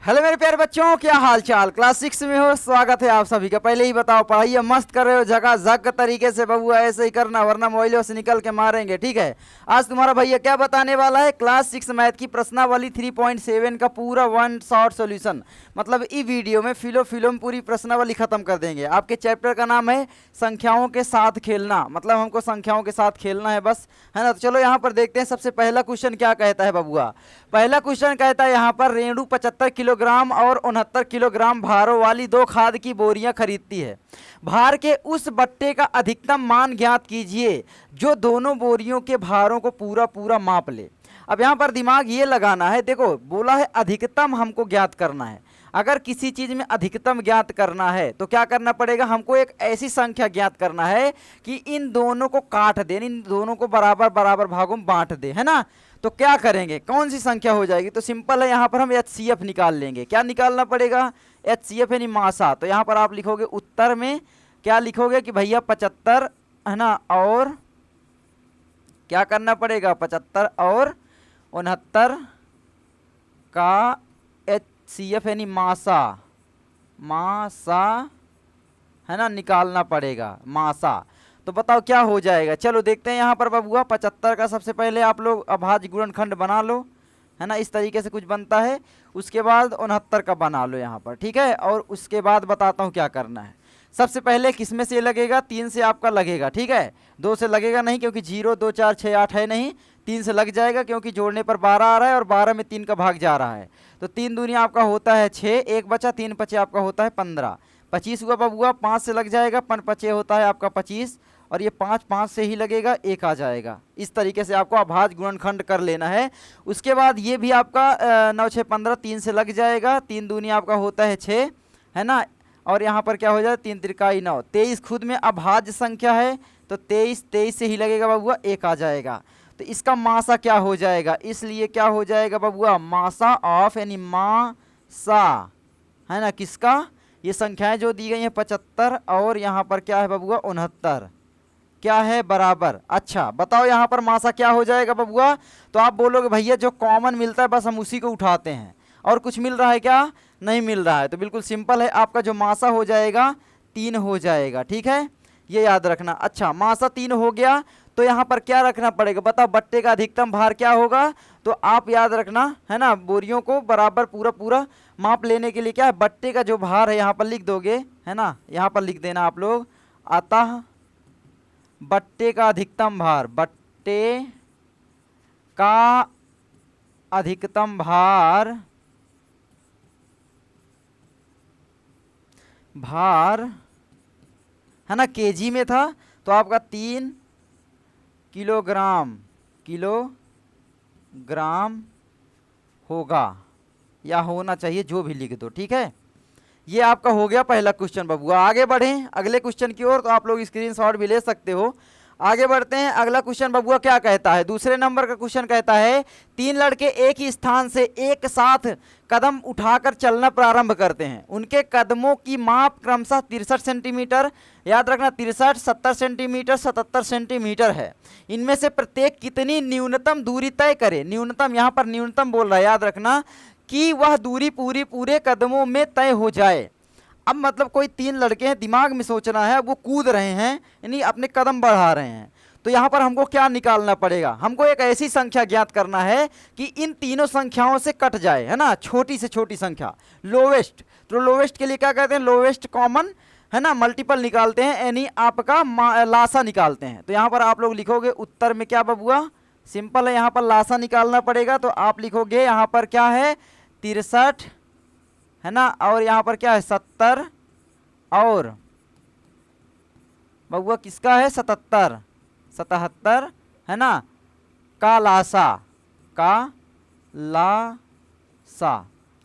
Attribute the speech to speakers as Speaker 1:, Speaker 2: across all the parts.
Speaker 1: Hello मेरे प्यारे बच्चों, क्या हाल चाल। क्लास 6 में हो, स्वागत है आप सभी का। पहले ही बताओ, पढ़ाइए मस्त कर रहे हो जगह जग तरीके से बबुआ, ऐसे ही करना वरना मोबाइलों से निकल के मारेंगे, ठीक है। आज तुम्हारा भैया क्या बताने वाला है, क्लास 6 मैथ की प्रश्नावली 3.7 का पूरा वन शॉर्ट सॉल्यूशन। मतलब इस वीडियो में फिलो पूरी प्रश्नावली खत्म कर देंगे। आपके चैप्टर का नाम है संख्याओं के साथ खेलना, मतलब हमको संख्याओं के साथ खेलना है बस, है ना। तो चलो यहाँ पर देखते हैं सबसे पहला क्वेश्चन क्या कहता है बबुआ। पहला क्वेश्चन कहता है यहाँ पर रेणु 75 किलोग्राम और 69 किलोग्राम भारों वाली 2 खाद की बोरियां खरीदती है। भार के उस बट्टे का अधिकतम मान ज्ञात कीजिए जो दोनों बोरियों के भारों को पूरा पूरा माप ले। अब यहाँ पर दिमाग ये लगाना है, देखो बोला है अधिकतम हमको ज्ञात करना है। अगर किसी चीज में अधिकतम ज्ञात करना है तो क्या करना पड़ेगा, हमको एक ऐसी संख्या ज्ञात करना है कि इन दोनों को काट दे, इन दोनों को बराबर बराबर भागों में बांट दे, है ना। तो क्या करेंगे, कौन सी संख्या हो जाएगी, तो सिंपल है, यहाँ पर हम HCF निकाल लेंगे। क्या निकालना पड़ेगा, HCF यानी मासा। तो यहाँ पर आप लिखोगे उत्तर में क्या लिखोगे कि भैया 75, है ना, और क्या करना पड़ेगा 75 और 69 का HCF यानी मासा, है ना, निकालना पड़ेगा मासा। तो बताओ क्या हो जाएगा, चलो देखते हैं यहाँ पर बबुआ। 75 का सबसे पहले आप लोग अभाज्य गुणनखंड बना लो, है ना, इस तरीके से कुछ बनता है। उसके बाद 69 का बना लो यहाँ पर, ठीक है। और उसके बाद बताता हूँ क्या करना है। सबसे पहले किस में से लगेगा, 3 से आपका लगेगा, ठीक है। 2 से लगेगा नहीं, क्योंकि 0 2 4 6 8 है नहीं। 3 से लग जाएगा क्योंकि जोड़ने पर 12 आ रहा है और 12 में 3 का भाग जा रहा है। तो 3 दूनी आपका होता है 6, 1 बचा, 3 पचे आपका होता है 15। 25 हुआ बबुआ, 5 से लग जाएगा, 5 पचे होता है आपका 25, और ये 5 से ही लगेगा, 1 आ जाएगा। इस तरीके से आपको अभाज्य गुणनखंड कर लेना है। उसके बाद ये भी आपका 9 6 15, 3 से लग जाएगा, 3 दूनी आपका होता है 6, है ना। और यहाँ पर क्या हो जाए, 3 त्रिकाई 9, 23 खुद में अभाज्य संख्या है, तो 23 से ही लगेगा बबुआ, 1 आ जाएगा। तो इसका मासा क्या हो जाएगा, इसलिए क्या हो जाएगा बबुआ, मासा ऑफ यानी मासा, है ना, किसका, ये संख्याएं जो दी गई हैं 75 और यहाँ पर क्या है बबुआ 69, क्या है बराबर। अच्छा बताओ यहाँ पर मासा क्या हो जाएगा बबुआ। तो आप बोलोगे भैया जो कॉमन मिलता है बस हम उसी को उठाते हैं, और कुछ मिल रहा है क्या, नहीं मिल रहा है। तो बिल्कुल सिंपल है, आपका जो मासा हो जाएगा 3 हो जाएगा, ठीक है, ये याद रखना। अच्छा मासा 3 हो गया, तो यहाँ पर क्या रखना पड़ेगा, बताओ बट्टे का अधिकतम भार क्या होगा। तो आप याद रखना, है ना, बोरियों को बराबर पूरा पूरा माप लेने के लिए क्या है, बट्टे का जो भार है यहाँ पर लिख दोगे, है ना, यहाँ पर लिख देना आप लोग, अतः बट्टे का अधिकतम भार, बट्टे का अधिकतम भार, है ना, केजी में था तो आपका 3 किलोग्राम होगा, या होना चाहिए, जो भी लिख दो, ठीक है। ये आपका हो गया पहला क्वेश्चन बबुआ। आगे बढ़ें अगले क्वेश्चन की ओर, तो आप लोग स्क्रीनशॉट भी ले सकते हो। आगे बढ़ते हैं, अगला क्वेश्चन बबुआ क्या कहता है, दूसरे नंबर का क्वेश्चन कहता है 3 लड़के एक ही स्थान से एक साथ कदम उठाकर चलना प्रारंभ करते हैं। उनके कदमों की माप क्रमशः 63 सेंटीमीटर, याद रखना 63, 70 सेंटीमीटर, 77 सेंटीमीटर है। इनमें से प्रत्येक कितनी न्यूनतम दूरी तय करे, न्यूनतम यहाँ पर न्यूनतम बोल रहा है, याद रखना कि वह दूरी पूरे कदमों में तय हो जाए। अब मतलब कोई 3 लड़के हैं, दिमाग में सोचना है, वो कूद रहे हैं यानी अपने कदम बढ़ा रहे हैं। तो यहाँ पर हमको क्या निकालना पड़ेगा, हमको एक ऐसी संख्या ज्ञात करना है कि इन तीनों संख्याओं से कट जाए, है ना, छोटी से छोटी संख्या, लोवेस्ट। तो लोवेस्ट के लिए क्या कहते हैं, लोवेस्ट कॉमन, है ना, मल्टीपल निकालते हैं, यानी आपका लासा निकालते हैं। तो यहाँ पर आप लोग लिखोगे उत्तर में क्या बबुआ, सिंपल है, यहाँ पर लासा निकालना पड़ेगा। तो आप लिखोगे यहाँ पर क्या है 63, है ना, और यहाँ पर क्या है 70, और बबुआ किसका है 77, है ना, का लासा,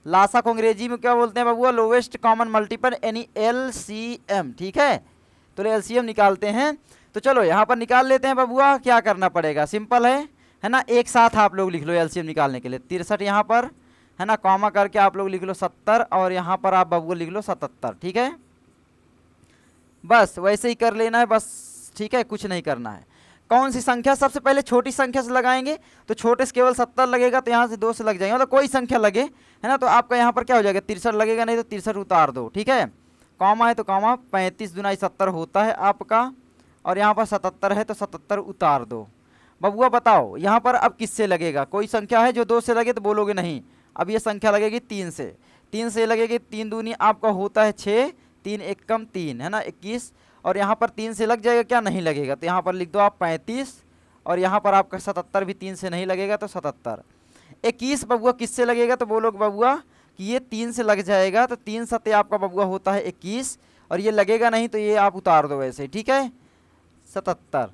Speaker 1: लासा को अंग्रेजी में क्या बोलते हैं बबुआ, लोवेस्ट कॉमन मल्टीपल यानी LCM, ठीक है। तो LCM निकालते हैं। तो चलो यहाँ पर निकाल लेते हैं बबुआ। क्या करना पड़ेगा, सिंपल है ना, एक साथ आप लोग लिख लो LCM निकालने के लिए 63 यहाँ पर, है ना, कॉमा करके आप लोग लिख लो 70, और यहाँ पर आप बबुआ लिख लो 77, ठीक है। बस वैसे ही कर लेना है बस, ठीक है, कुछ नहीं करना है। कौन सी संख्या सबसे पहले छोटी संख्या से लगाएंगे, तो छोटे से केवल 70 लगेगा, तो यहाँ से 2 से लग जाएंगे, मतलब कोई संख्या लगे, है ना। तो आपका यहाँ पर क्या हो जाएगा, 63 लगेगा, नहीं तो 63 उतार दो, ठीक है। कॉमा है तो कॉमा, 35 दूना 70 होता है आपका, और यहाँ पर 77 है तो 77 उतार दो। बबुआ बताओ यहाँ पर अब किससे लगेगा, कोई संख्या है जो 2 से लगे तो बोलोगे नहीं। अब ये संख्या लगेगी 3 से, 3 से लगेगी, 3 दूनी आपका होता है 6, 3 एक कम 3, है ना 21, और यहाँ पर 3 से लग जाएगा क्या, नहीं लगेगा, तो यहाँ पर लिख दो आप 35, और यहाँ पर आपका 77 भी 3 से नहीं लगेगा तो 77। 21 बबुआ किससे लगेगा, तो बोलोगे बबुआ कि ये 3 से लग जाएगा, तो 3 सत्ते आपका बबुआ होता है 21, और ये लगेगा नहीं तो ये आप उतार दो वैसे, ठीक है 77।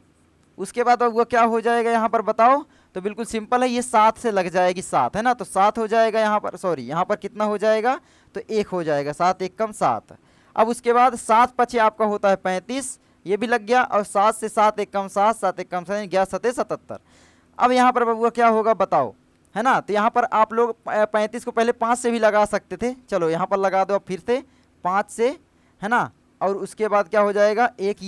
Speaker 1: उसके बाद बबुआ क्या हो जाएगा यहाँ पर बताओ, तो बिल्कुल सिंपल है, ये 7 से लग जाएगी 7, है ना, तो 7 हो जाएगा यहाँ पर, सॉरी यहाँ पर कितना हो जाएगा, तो 1 हो जाएगा, 7 एक कम 7। अब उसके बाद 7 पचे आपका होता है 35, ये भी लग गया, और 7 से 7 एक कम 7, 7 एक कम 7, 11 सते 77। अब यहाँ पर बबुआ क्या होगा बताओ, है ना, तो यहाँ पर आप लोग 35 को पहले 5 से भी लगा सकते थे, चलो यहाँ पर लगा दो अब फिर से 5 से, है ना, और उसके बाद क्या हो जाएगा, एक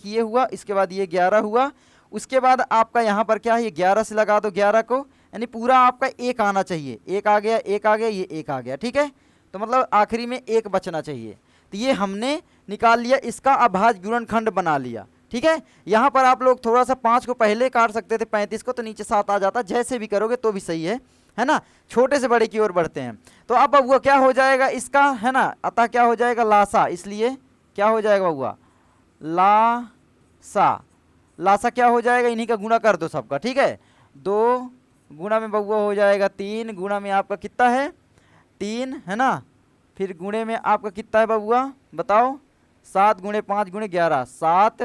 Speaker 1: ये हुआ, इसके बाद ये 11 हुआ, उसके बाद आपका यहाँ पर क्या है, ये 11 से लगा दो 11 को, यानी पूरा आपका 1 आना चाहिए, 1 आ गया, 1 आ गया, ये 1 आ गया, ठीक है, तो मतलब आखिरी में 1 बचना चाहिए। तो ये हमने निकाल लिया, इसका अभाज्य गुणनखंड बना लिया, ठीक है। यहाँ पर आप लोग थोड़ा सा 5 को पहले काट सकते थे 35 को, तो नीचे 7 आ जाता, जैसे भी करोगे तो भी सही है ना, छोटे से बड़े की ओर बढ़ते हैं। तो अब बबुआ क्या हो जाएगा इसका, है ना, अतः क्या हो जाएगा लासा, इसलिए क्या हो जाएगा बबुआ लासा क्या हो जाएगा, इन्हीं का गुणा कर दो सबका, ठीक है। 2 गुणा में बबुआ हो जाएगा 3, गुणा में आपका कितना है 3, है ना, फिर गुणे में आपका कितना है बबुआ बताओ, 7 गुणे 5 गुणे 11, 7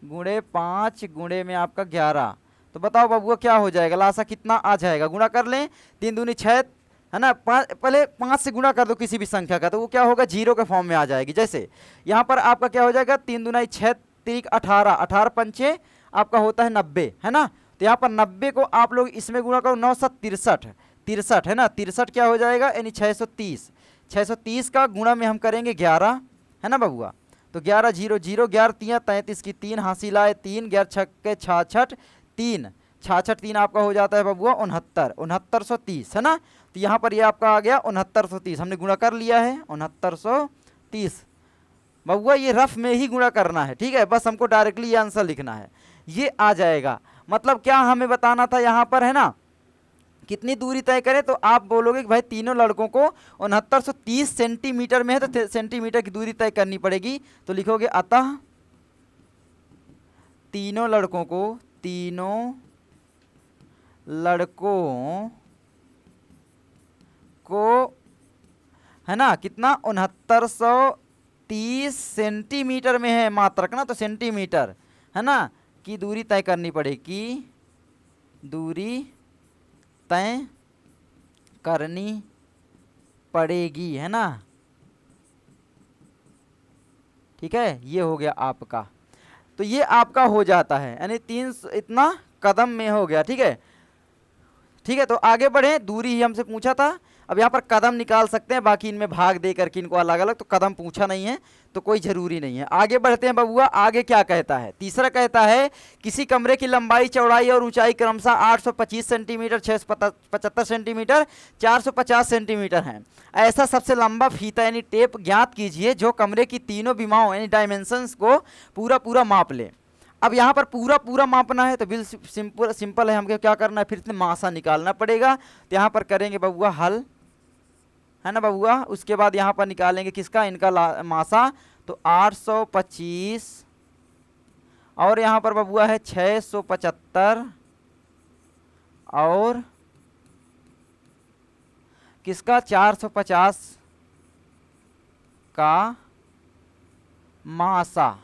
Speaker 1: गुणे 5 गुणे में आपका 11, तो बताओ बबुआ क्या हो जाएगा, लासा कितना आ जाएगा, गुणा कर लें, 3 दूनी 6, है ना, पहले 5 से गुणा कर दो किसी भी संख्या का, तो वो क्या होगा 0 के फॉर्म में आ जाएगी। जैसे यहाँ पर आपका क्या हो जाएगा, 3 दूनाई 6 3 18, 18 पंचे आपका होता है 90, है ना, तो यहाँ पर 90 को आप लोग इसमें गुणा करो, 9 7 63, 63 है ना, 63 क्या हो जाएगा यानी 630, 630 का गुणा में हम करेंगे 11, है ना बबुआ, तो 11 0 0, 11 3 33 की 3 हासिल आए 3, 11 छक्के 66 3, 66 3 आपका हो जाता है बबुआ 69, 6930, है ना, तो यहाँ पर ये आपका आ गया 6930, हमने गुणा कर लिया है 6930। बबुआ ये रफ में ही गुणा करना है, ठीक है, बस हमको डायरेक्टली ये आंसर लिखना है, ये आ जाएगा। मतलब क्या हमें बताना था यहाँ पर, है ना, कितनी दूरी तय करें, तो आप बोलोगे कि भाई तीनों लड़कों को 6930 सेंटीमीटर में है, तो सेंटीमीटर की दूरी तय करनी पड़ेगी, तो लिखोगे अतः तीनों लड़कों को है ना कितना 6930 सेंटीमीटर में है मात्रक ना, तो सेंटीमीटर है ना की दूरी तय करनी पड़ेगी, दूरी तय करनी पड़ेगी, है ना, ठीक है। ये हो गया आपका, तो ये आपका हो जाता है यानी 300 इतना कदम में हो गया, ठीक है। ठीक है, तो आगे बढ़े, दूरी ही हमसे पूछा था, अब यहाँ पर कदम निकाल सकते हैं, बाकी इनमें भाग दे करके इनको अलग अलग, तो कदम पूछा नहीं है तो कोई ज़रूरी नहीं है। आगे बढ़ते हैं बबुआ, आगे क्या कहता है, तीसरा कहता है किसी कमरे की लंबाई चौड़ाई और ऊंचाई क्रमशः 825 सेंटीमीटर, 675 सेंटीमीटर, 450 सेंटीमीटर है। ऐसा सबसे लंबा फीता यानी टेप ज्ञात कीजिए जो कमरे की तीनों विमाओं यानी डायमेंशंस को पूरा पूरा माप ले। अब यहाँ पर पूरा पूरा मापना है तो बिल्कुल सिंपल है, हमको क्या करना है, फिर से मासा निकालना पड़ेगा, तो यहाँ पर करेंगे बबुआ हल, है ना बबुआ, उसके बाद यहाँ पर निकालेंगे किसका, इनका मासा, तो 825 और यहाँ पर बबुआ है 675 और किसका 450 का मासा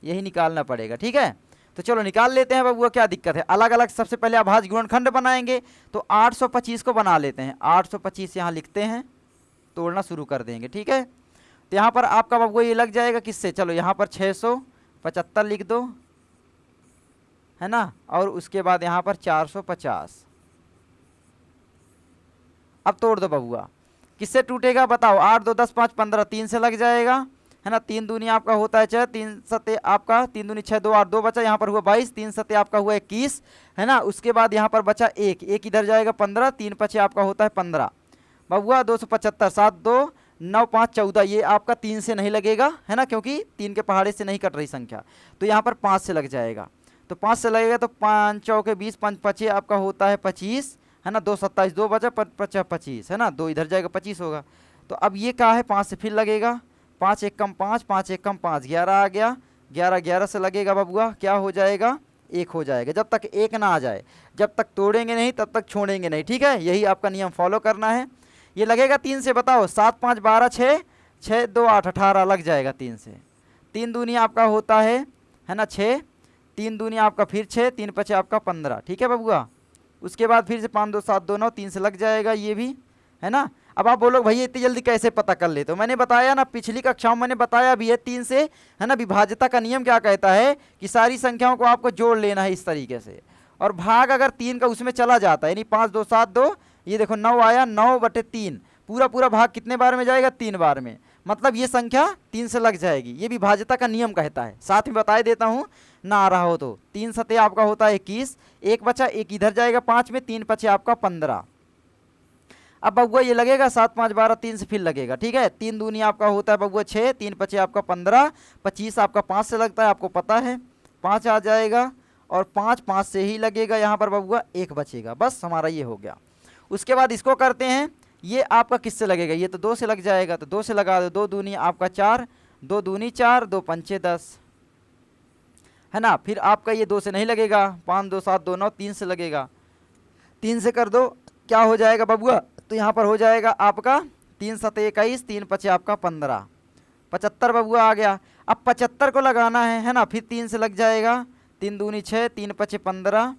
Speaker 1: यही निकालना पड़ेगा, ठीक है। तो चलो निकाल लेते हैं बबुआ, क्या दिक्कत है, अलग अलग सबसे पहले अभाज्य गुणनखंड बनाएंगे, तो 825 को बना लेते हैं, 825 यहाँ लिखते हैं, तोड़ना शुरू कर देंगे, ठीक है। तो यहाँ पर आपका बबुआ ये लग जाएगा किससे, चलो यहाँ पर 675 लिख दो, है ना, और उसके बाद यहाँ पर 450, अब तोड़ दो बबुआ, किससे टूटेगा बताओ, 8 2 10 5 15, 3 से लग जाएगा, है ना। 3 दूनी आपका होता है 6, 3 सत्ते आपका 3 दूनी 6, 2 8 2 बचा, यहाँ पर हुआ 22, 3 सत्ते आपका हुआ 21, है ना। उसके बाद यहाँ पर बचा एक इधर जाएगा 15, 3 पचे आपका होता है 15 बबुआ 275, 7 2 9 5 14, ये आपका 3 से नहीं लगेगा, है ना, क्योंकि 3 के पहाड़े से नहीं कट रही संख्या, तो यहाँ पर 5 से लग जाएगा। तो 5 से लगेगा तो 5 चौके 20, 5 पचे आपका होता है 25, है ना। 2 27, 2 बचा 25, है ना, 2 इधर जाएगा 25 होगा। तो अब ये क्या है, 5 से फिर लगेगा, 5 एक कम 5, 5 एक कम 5, 11 आ गया, 11 11 से लगेगा बबुआ, क्या हो जाएगा, 1 हो जाएगा। जब तक 1 ना आ जाए, जब तक तोड़ेंगे नहीं तब तक छोड़ेंगे नहीं, ठीक है, यही आपका नियम फॉलो करना है। ये लगेगा 3 से, बताओ 7 5 12 6, 6 2 8 18 लग जाएगा 3 से। 3 दूनी आपका होता है ना 6, 3 दूनी आपका फिर 6, 3 पचे आपका 15, ठीक है बबुआ। उसके बाद फिर से 5 2 7 2 9, 3 से लग जाएगा ये भी, है ना। अब आप बोलो भैया इतनी जल्दी कैसे पता कर लेते हो, मैंने बताया ना, पिछली कक्षाओं में मैंने बताया भी है 3 से, है ना। विभाज्यता का नियम क्या कहता है कि सारी संख्याओं को आपको जोड़ लेना है इस तरीके से, और भाग अगर 3 का उसमें चला जाता है, यानी 5 2 7 2, ये देखो 9 आया, 9/3, पूरा भाग कितने बार में जाएगा, 3 बार में, मतलब ये संख्या 3 से लग जाएगी। ये विभाज्यता का नियम कहता है, साथ में बता देता हूँ ना आ रहा हो तो। 3 सते आपका होता है 21, 1 बचा, 1 इधर जाएगा 5 में, 3 पचे आपका 15। अब बबुआ ये लगेगा 7 5 12, 3 से फिर लगेगा, ठीक है। 3 दूनी आपका होता है बबुआ 6, 3 पचे आपका 15, 25 आपका 5 से लगता है, आपको पता है 5 आ जाएगा, और 5 5 से ही लगेगा, यहाँ पर बबुआ 1 बचेगा, बस हमारा ये हो गया। उसके बाद इसको करते हैं, ये आपका किससे लगेगा, ये तो 2 से लग जाएगा, तो 2 से लगा दो, 2 दूनी आपका 4, 2 दूनी 4, 2 पंचे 10, है ना। फिर आपका ये 2 से नहीं लगेगा, 5 2 7 2 9, 3 से लगेगा, 3 से कर दो, क्या हो जाएगा बबुआ, तो यहाँ पर हो जाएगा आपका 3 सते 21, 3 पचे आपका 15, 75 बबुआ आ गया। अब 75 को लगाना है ना, फिर 3 से लग जाएगा, 3 दूनी 6, 3 पचे 15।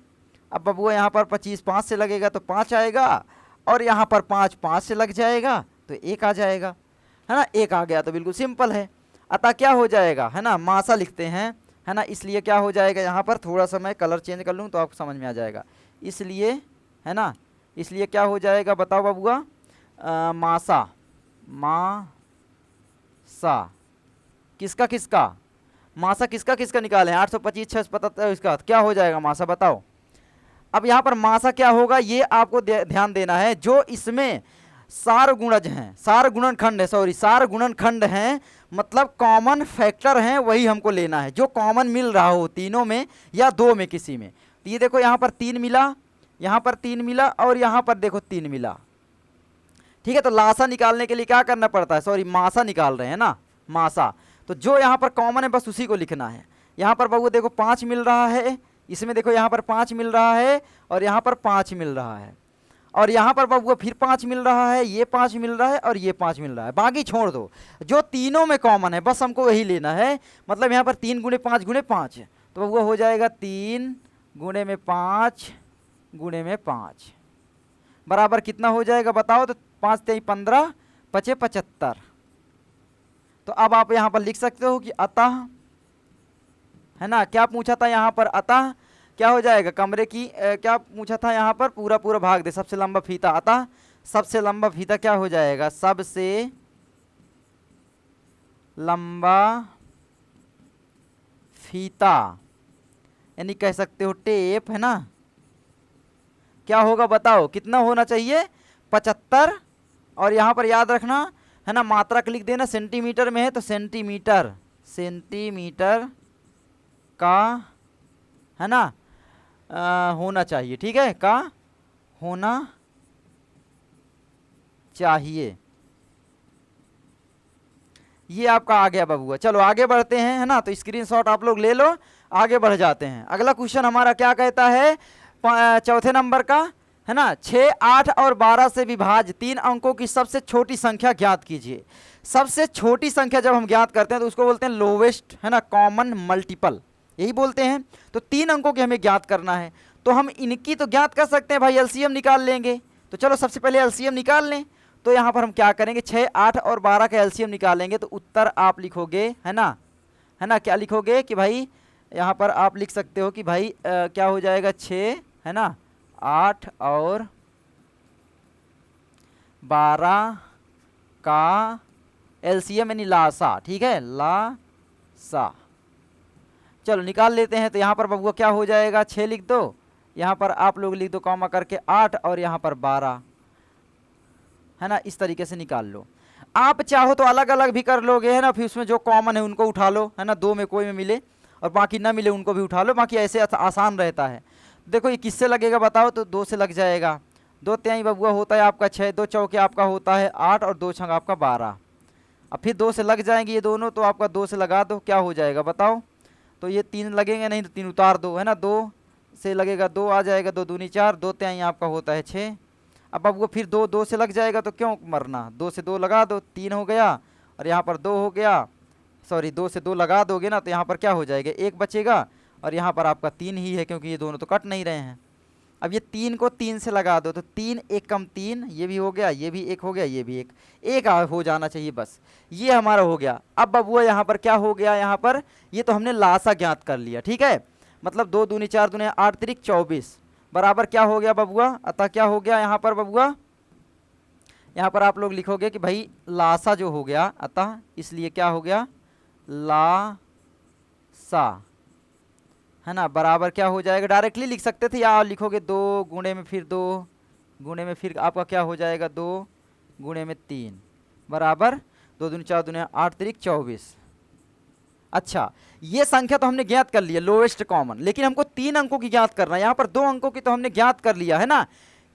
Speaker 1: अब बबुआ यहाँ पर 25 5 से लगेगा तो 5 आएगा, और यहाँ पर 5 5 से लग जाएगा तो 1 आ जाएगा, है ना। 1 आ गया तो बिल्कुल सिंपल है। अतः क्या हो जाएगा, है ना, मासा लिखते हैं, है ना, इसलिए क्या हो जाएगा, यहाँ पर थोड़ा सा मैं कलर चेंज कर लूँ तो आपको समझ में आ जाएगा, इसलिए, है ना, इसलिए क्या हो जाएगा बताओ बबुआ, मासा, मासा किसका किसका, मासा किसका किसका निकालें, 825 675, इसका क्या हो जाएगा मासा बताओ। अब यहाँ पर मासा क्या होगा, ये आपको ध्यान देना है, जो इसमें सार गुणज हैं, सार गुणनखंड है, सॉरी सार गुणनखंड हैं, मतलब कॉमन फैक्टर हैं, वही हमको लेना है, जो कॉमन मिल रहा हो तीनों में या 2 में किसी में। तो ये देखो यहाँ पर 3 मिला, यहाँ पर 3 मिला, और यहाँ पर देखो 3 मिला, ठीक है। तो लासा निकालने के लिए क्या करना पड़ता है, सॉरी मासा निकाल रहे हैं ना, मासा। तो जो यहाँ पर कॉमन है बस उसी को लिखना है। यहाँ पर बबू देखो 5 मिल रहा है, इसमें देखो यहाँ पर 5 मिल रहा है, और यहाँ पर 5 मिल रहा है, और यहाँ पर बबुआ फिर 5 मिल रहा है, ये 5 मिल रहा है, और ये 5 मिल रहा है, बाकी छोड़ दो, जो तीनों में कॉमन है बस हमको वही लेना है। मतलब यहाँ पर 3 गुणे 5 गुणे 5, तो बबुआ हो जाएगा 3 गुणे में 5 गुणे में 5 बराबर कितना हो जाएगा बताओ, तो 5 3 15 पचे 75। तो अब आप यहाँ पर लिख सकते हो कि अतः, है ना, क्या पूछा था यहाँ पर, अतः क्या हो जाएगा, कमरे की क्या पूछा था यहाँ पर, पूरा पूरा भाग दे, सबसे लंबा फीता, अतः सबसे लंबा फीता क्या हो जाएगा, सबसे लंबा फीता, यानी कह सकते हो टेप, है ना, क्या होगा बताओ, कितना होना चाहिए 75, और यहाँ पर याद रखना, है ना, मात्रक लिख देना, सेंटीमीटर में है तो सेंटीमीटर, सेंटीमीटर का, है ना, होना चाहिए, ठीक है, का होना चाहिए। ये आपका आ गया बबुआ। चलो आगे बढ़ते हैं, है ना, तो स्क्रीनशॉट आप लोग ले लो, आगे बढ़ जाते हैं। अगला क्वेश्चन हमारा क्या कहता है, चौथे नंबर का, है ना, 6 8 और 12 से विभाज्य 3 अंकों की सबसे छोटी संख्या ज्ञात कीजिए। सबसे छोटी संख्या जब हम ज्ञात करते हैं तो उसको बोलते हैं लोवेस्ट, है ना, कॉमन मल्टीपल, यही बोलते हैं। तो 3 अंकों की हमें ज्ञात करना है, तो हम इनकी तो ज्ञात कर सकते हैं भाई, एलसीएम निकाल लेंगे। तो चलो सबसे पहले एलसीएम निकाल लें। तो यहाँ पर हम क्या करेंगे, 6 8 और 12 का एलसीएम निकालेंगे, तो उत्तर आप लिखोगे, है ना, क्या लिखोगे कि भाई, यहाँ पर आप लिख सकते हो कि भाई क्या हो जाएगा, 6, है ना, 8 और 12 का एलसीएम यानी लासा, ठीक है, लासा। चलो निकाल लेते हैं। तो यहाँ पर बबुआ क्या हो जाएगा, 6 लिख दो, यहाँ पर आप लोग लिख दो कॉमा करके 8 और यहाँ पर 12, है ना। इस तरीके से निकाल लो। आप चाहो तो अलग अलग भी कर लोगे, है ना, फिर उसमें जो कॉमन है उनको उठा लो, है ना, 2 में कोई में मिले और बाकी ना मिले उनको भी उठा लो, बाकी ऐसे आसान रहता है। देखो ये किससे लगेगा बताओ, तो 2 से लग जाएगा। 2 तिहाई बबुआ होता है आपका 6, 2 चौके आपका होता है 8 और 2 छंग आपका 12। अब फिर 2 से लग जाएंगे ये दोनों, तो आपका 2 से लगा दो, क्या हो जाएगा बताओ। तो ये 3 लगेंगे, नहीं तो 3 उतार दो, है ना, 2 से लगेगा 2 आ जाएगा, 2 दूनी 4, 2 तिहाई आपका होता है 6। अब बबुआ फिर 2 से लग जाएगा, तो क्यों मरना, 2 से 2 लगा दो, 3 हो गया और यहाँ पर 2 हो गया, सॉरी 2 से 2 लगा दोगे ना तो यहाँ पर क्या हो जाएगा, 1 बचेगा और यहाँ पर आपका 3 ही है, क्योंकि ये दोनों तो कट नहीं रहे हैं। अब ये 3 को 3 से लगा दो, तो 3 1 कम 3, ये भी हो गया, ये भी 1 हो गया, ये भी 1 हो जाना चाहिए, बस ये हमारा हो गया। अब बबुआ यहाँ पर क्या हो गया, यहाँ पर ये तो हमने लासा ज्ञात कर लिया, ठीक है, मतलब 2 दूनी 4 दूनी 8 तिरिक 24 बराबर क्या हो गया बबुआ, अतः क्या हो गया यहाँ पर बबुआ, यहाँ पर आप लोग लिखोगे कि भाई लासा जो हो गया, अतः इसलिए क्या हो गया लासा, है ना, बराबर क्या हो जाएगा, डायरेक्टली लिख सकते थे या लिखोगे 2 गुणे में फिर 2 गुणे में फिर आपका क्या हो जाएगा 2 गुणे में 3 बराबर 2 दूनी 4 दूनी 8 तिरिक 24। अच्छा ये संख्या तो हमने ज्ञात कर लिया लोएस्ट कॉमन, लेकिन हमको 3 अंकों की ज्ञात करना है। यहाँ पर 2 अंकों की तो हमने ज्ञात कर लिया है ना,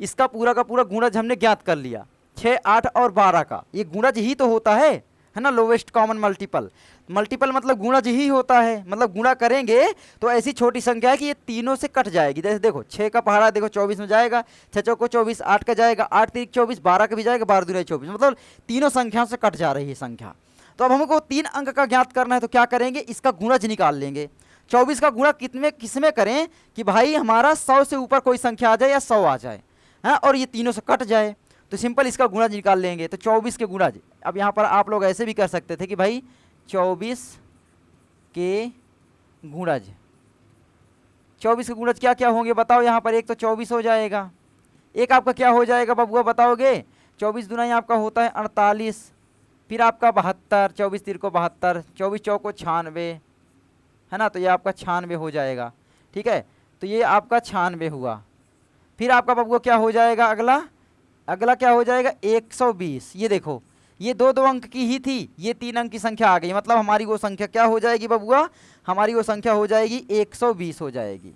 Speaker 1: इसका पूरा का पूरा गुणज हमने ज्ञात कर लिया, 6 8 और 12 का ये गुणज ही तो होता है ना, लोवेस्ट कॉमन मल्टीपल। मल्टीपल मतलब गुणज ही होता है, मतलब गुणा करेंगे तो ऐसी छोटी संख्या है कि ये तीनों से कट जाएगी। जैसे देखो 6 का पहाड़ा देखो 24 में जाएगा, 6 चौको 24, 8 का जाएगा 8 तिरिक 24, 12 का भी जाएगा 12 दूनी 24, मतलब तीनों संख्याओं से कट जा रही है संख्या। तो अब हमको 3 अंक का ज्ञात करना है, तो क्या करेंगे, इसका गुणज निकाल लेंगे। 24 का गुणा किसमें करें कि भाई हमारा 100 से ऊपर कोई संख्या आ जाए या 100 आ जाए, हाँ, और ये तीनों से कट जाए, तो सिंपल इसका गुणज निकाल लेंगे। तो 24 के गुणज, अब यहाँ पर आप लोग ऐसे भी कर सकते थे कि भाई 24 के गुणज, 24 के गुणज क्या क्या होंगे बताओ, यहाँ पर एक तो 24 हो जाएगा, एक आपका क्या हो जाएगा बबुआ बताओगे, 24 दुनाई आपका होता है 48, फिर आपका 72, 24 तिरको 72, 24 चौको 96, है ना, तो ये आपका 96 हो जाएगा, ठीक है, तो ये आपका 96 हुआ। फिर आपका बबुआ क्या हो जाएगा, अगला क्या हो जाएगा 120। ये देखो ये 2 अंक की ही थी, ये 3 अंक की संख्या आ गई, मतलब हमारी वो संख्या क्या हो जाएगी बबुआ, हमारी वो संख्या हो जाएगी 120 हो जाएगी।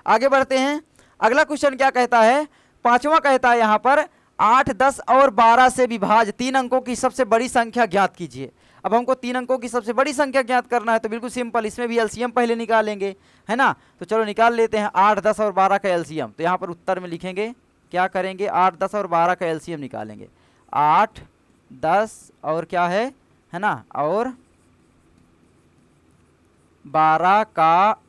Speaker 1: आगे बढ़ते हैं, अगला क्वेश्चन क्या कहता है, 5वां कहता है यहाँ पर 8 10 और 12 से विभाज्य 3 अंकों की सबसे बड़ी संख्या ज्ञात कीजिए। अब हमको 3 अंकों की सबसे बड़ी संख्या ज्ञात करना है, तो बिल्कुल सिंपल, इसमें भी एलसीएम पहले निकालेंगे, है ना, तो चलो निकाल लेते हैं 8 10 और 12 का एलसीएम। तो यहाँ पर उत्तर में लिखेंगे, क्या करेंगे, 8 10 और 12 का एलसीएम निकालेंगे, 8 10 और क्या है ना, और 12 का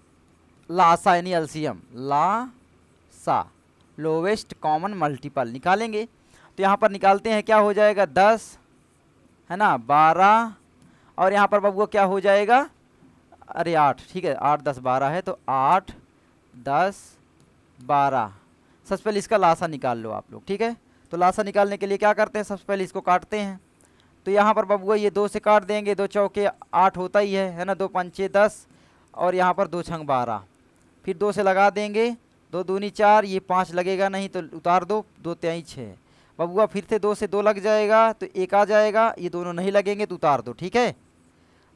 Speaker 1: लासा यानी एलसीएम, लासा लोवेस्ट कॉमन मल्टीपल निकालेंगे। तो यहाँ पर निकालते हैं, क्या हो जाएगा 10, है ना, 12 और यहाँ पर बबुआ क्या हो जाएगा, अरे 8, ठीक है, 8 10 12 है, तो 8 10 12। सबसे पहले इसका लासा निकाल लो आप लोग, ठीक है। तो लासा निकालने के लिए क्या करते हैं, सबसे पहले इसको काटते हैं। तो यहाँ पर बबुआ ये 2 से काट देंगे, 2 चौके 8 होता ही है ना, 2 पंचे 10 और यहाँ पर 2 छंग 12, फिर 2 से लगा देंगे, 2 दूनी 4, ये 5 लगेगा नहीं तो उतार दो, 2 तिहाई 6 बबुआ, फिर से 2 से 2 लग जाएगा तो 1 आ जाएगा, ये दोनों नहीं लगेंगे तो उतार दो, ठीक है।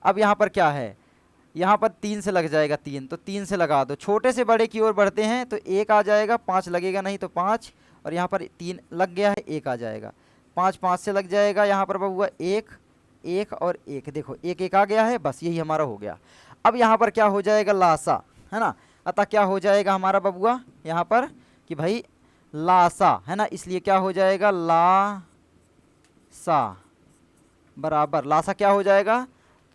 Speaker 1: अब यहाँ पर क्या है, यहाँ पर 3 से लग जाएगा 3, तो 3 से लगा दो, छोटे से बड़े की ओर बढ़ते हैं तो 1 आ जाएगा, 5 लगेगा नहीं तो 5, और यहाँ पर 3 लग गया है, 1 आ जाएगा, 5 5 से लग जाएगा, यहाँ पर बबुआ 1 1 और 1, देखो 1 1 आ गया है, बस यही हमारा हो गया। अब यहाँ पर क्या हो जाएगा लासा, है ना, अतः क्या हो जाएगा हमारा बबुआ यहाँ पर कि भाई लासा, है ना, इसलिए क्या हो जाएगा लासा बराबर, लासा क्या हो जाएगा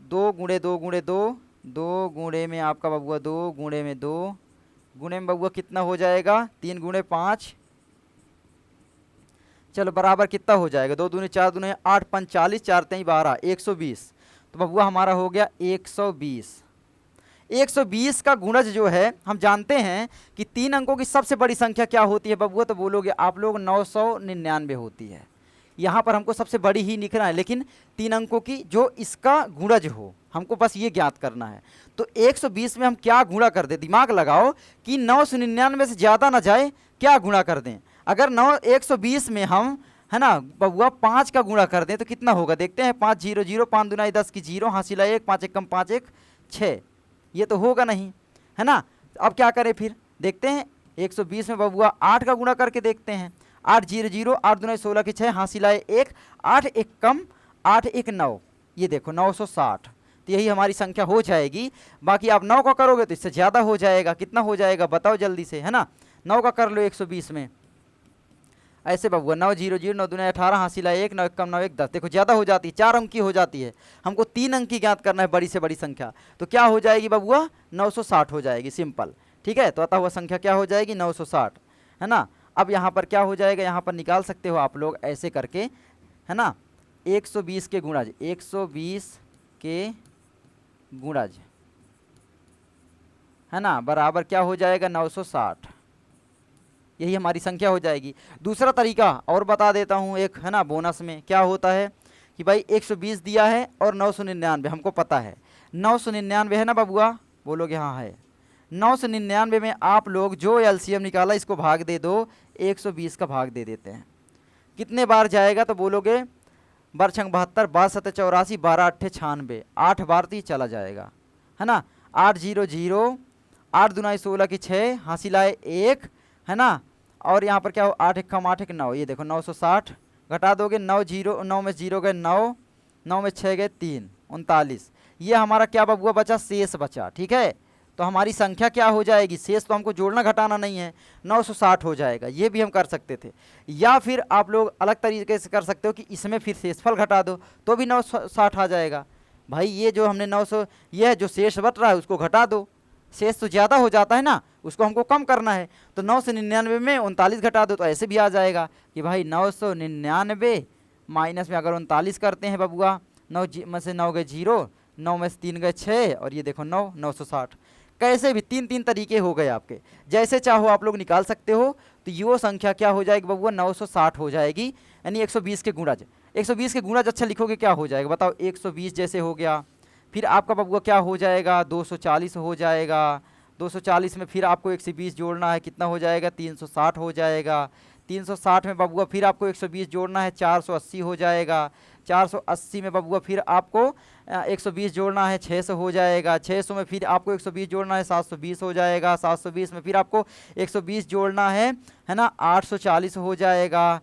Speaker 1: 2 गुणे 2 गुणे 2, 2 गुणे में आपका बबुआ 2 गुणे में 2 गुणे में बबुआ कितना हो जाएगा 3 गुणे 5, चलो बराबर कितना हो जाएगा 2 दूनी 4 दूनी 8 45 4 3 12 120। तो बबुआ हमारा हो गया 120। 120 का गुणज जो है हम जानते हैं कि 3 अंकों की सबसे बड़ी संख्या क्या होती है बबुआ, तो बोलोगे आप लोग 999 होती है। यहाँ पर हमको सबसे बड़ी ही लिखना है, लेकिन 3 अंकों की जो इसका गुणज हो, हमको बस ये ज्ञात करना है। तो 120 में हम क्या गुणा कर दें, दिमाग लगाओ कि 999 से ज़्यादा ना जाए, क्या गुणा कर दें। अगर 120 में हम, है ना बबुआ, 5 का गुणा कर दें तो कितना होगा, देखते हैं। 5 0 0, 5 दूना 10 की 0, हासिला 1, 5 1 कम 5 1 6, ये तो होगा नहीं, है ना। अब क्या करें फिर, देखते हैं। 120 में बबुआ 8 का गुणा करके देखते हैं। 8 0 0, 8 दूना 16 की 6, हासिला 1, 8 1 कम 8 1 9, ये देखो 960। तो यही हमारी संख्या हो जाएगी। बाकी आप 9 का करोगे तो इससे ज़्यादा हो जाएगा। कितना हो जाएगा बताओ जल्दी से, है ना। 9 का कर लो 120 में, ऐसे बबुआ 9 0 0, 9 दूना 18, हासिला 1, 9 1 कम 9 1 10, देखो ज़्यादा हो जाती है, 4 अंक की हो जाती है। हमको 3 अंक की ज्ञात करना है, बड़ी से बड़ी संख्या। तो क्या हो जाएगी बबुआ, 960 हो जाएगी, सिंपल। ठीक है, तो अतः हुआ संख्या क्या हो जाएगी, 960, है ना। अब यहाँ पर क्या हो जाएगा, यहाँ पर निकाल सकते हो आप लोग ऐसे करके, है ना। 120 के गुणज, 120 के गुणज, है ना, बराबर क्या हो जाएगा, 960। यही हमारी संख्या हो जाएगी। दूसरा तरीका और बता देता हूँ एक, है ना, बोनस में क्या होता है कि भाई 120 दिया है और 999 हमको पता है। 999 है ना बबुआ, बोलोगे हाँ है। 999 में आप लोग जो एलसीएम निकाला इसको भाग दे दो, 120 का भाग दे देते हैं। कितने बार जाएगा तो बोलोगे, बरछंग 72, 62 84, 12 8 96, 8 बार तो ये चला जाएगा, है ना। 8 0 0, 8 दूना 16 की 6, हासिला 1, है ना। और यहाँ पर क्या हो, 8 1 कम 8 1 9, ये देखो 960 घटा दोगे, 9 0, 9 में 0 गए 9, 9 में 6 गए 3, 39। ये हमारा क्या बबुआ बचा, शेष बचा। ठीक है, तो हमारी संख्या क्या हो जाएगी, शेष तो हमको जोड़ना घटाना नहीं है, 960 हो जाएगा। ये भी हम कर सकते थे, या फिर आप लोग अलग तरीके से कर सकते हो कि इसमें फिर शेषफल घटा दो तो भी 960 आ जाएगा। भाई ये जो हमने 900, ये है जो शेष बच रहा है उसको घटा दो, शेष तो ज़्यादा हो जाता है ना, उसको हमको कम करना है। तो 999 में 39 घटा दो तो ऐसे भी आ जाएगा कि भाई 999 माइनस में अगर 39 करते हैं बबुआ, 9 में से 9 गए 0, 9 में से 3 गए 6, और ये देखो 9, 960। कैसे भी 3 तरीके हो गए आपके, जैसे चाहो आप लोग निकाल सकते हो। तो ये संख्या क्या हो जाएगी बबुआ, 960 हो जाएगी, यानी 120 के गुणज। 120 के गुणज अच्छा लिखोगे क्या हो जाएगा बताओ, 120 जैसे हो गया, फिर आपका बबुआ क्या हो जाएगा, 240 हो जाएगा। 240 में फिर आपको 120 जोड़ना है, कितना हो जाएगा, 360 हो जाएगा। 360 में बबुआ फिर आपको 120 जोड़ना है, 480 हो जाएगा। 480 में बबुआ फिर आपको 120 जोड़ना है, 600 हो जाएगा। 600 में फिर आपको 120 जोड़ना है, 720 हो जाएगा। 720 में फिर आपको 120 जोड़ना है ना, 840 हो जाएगा।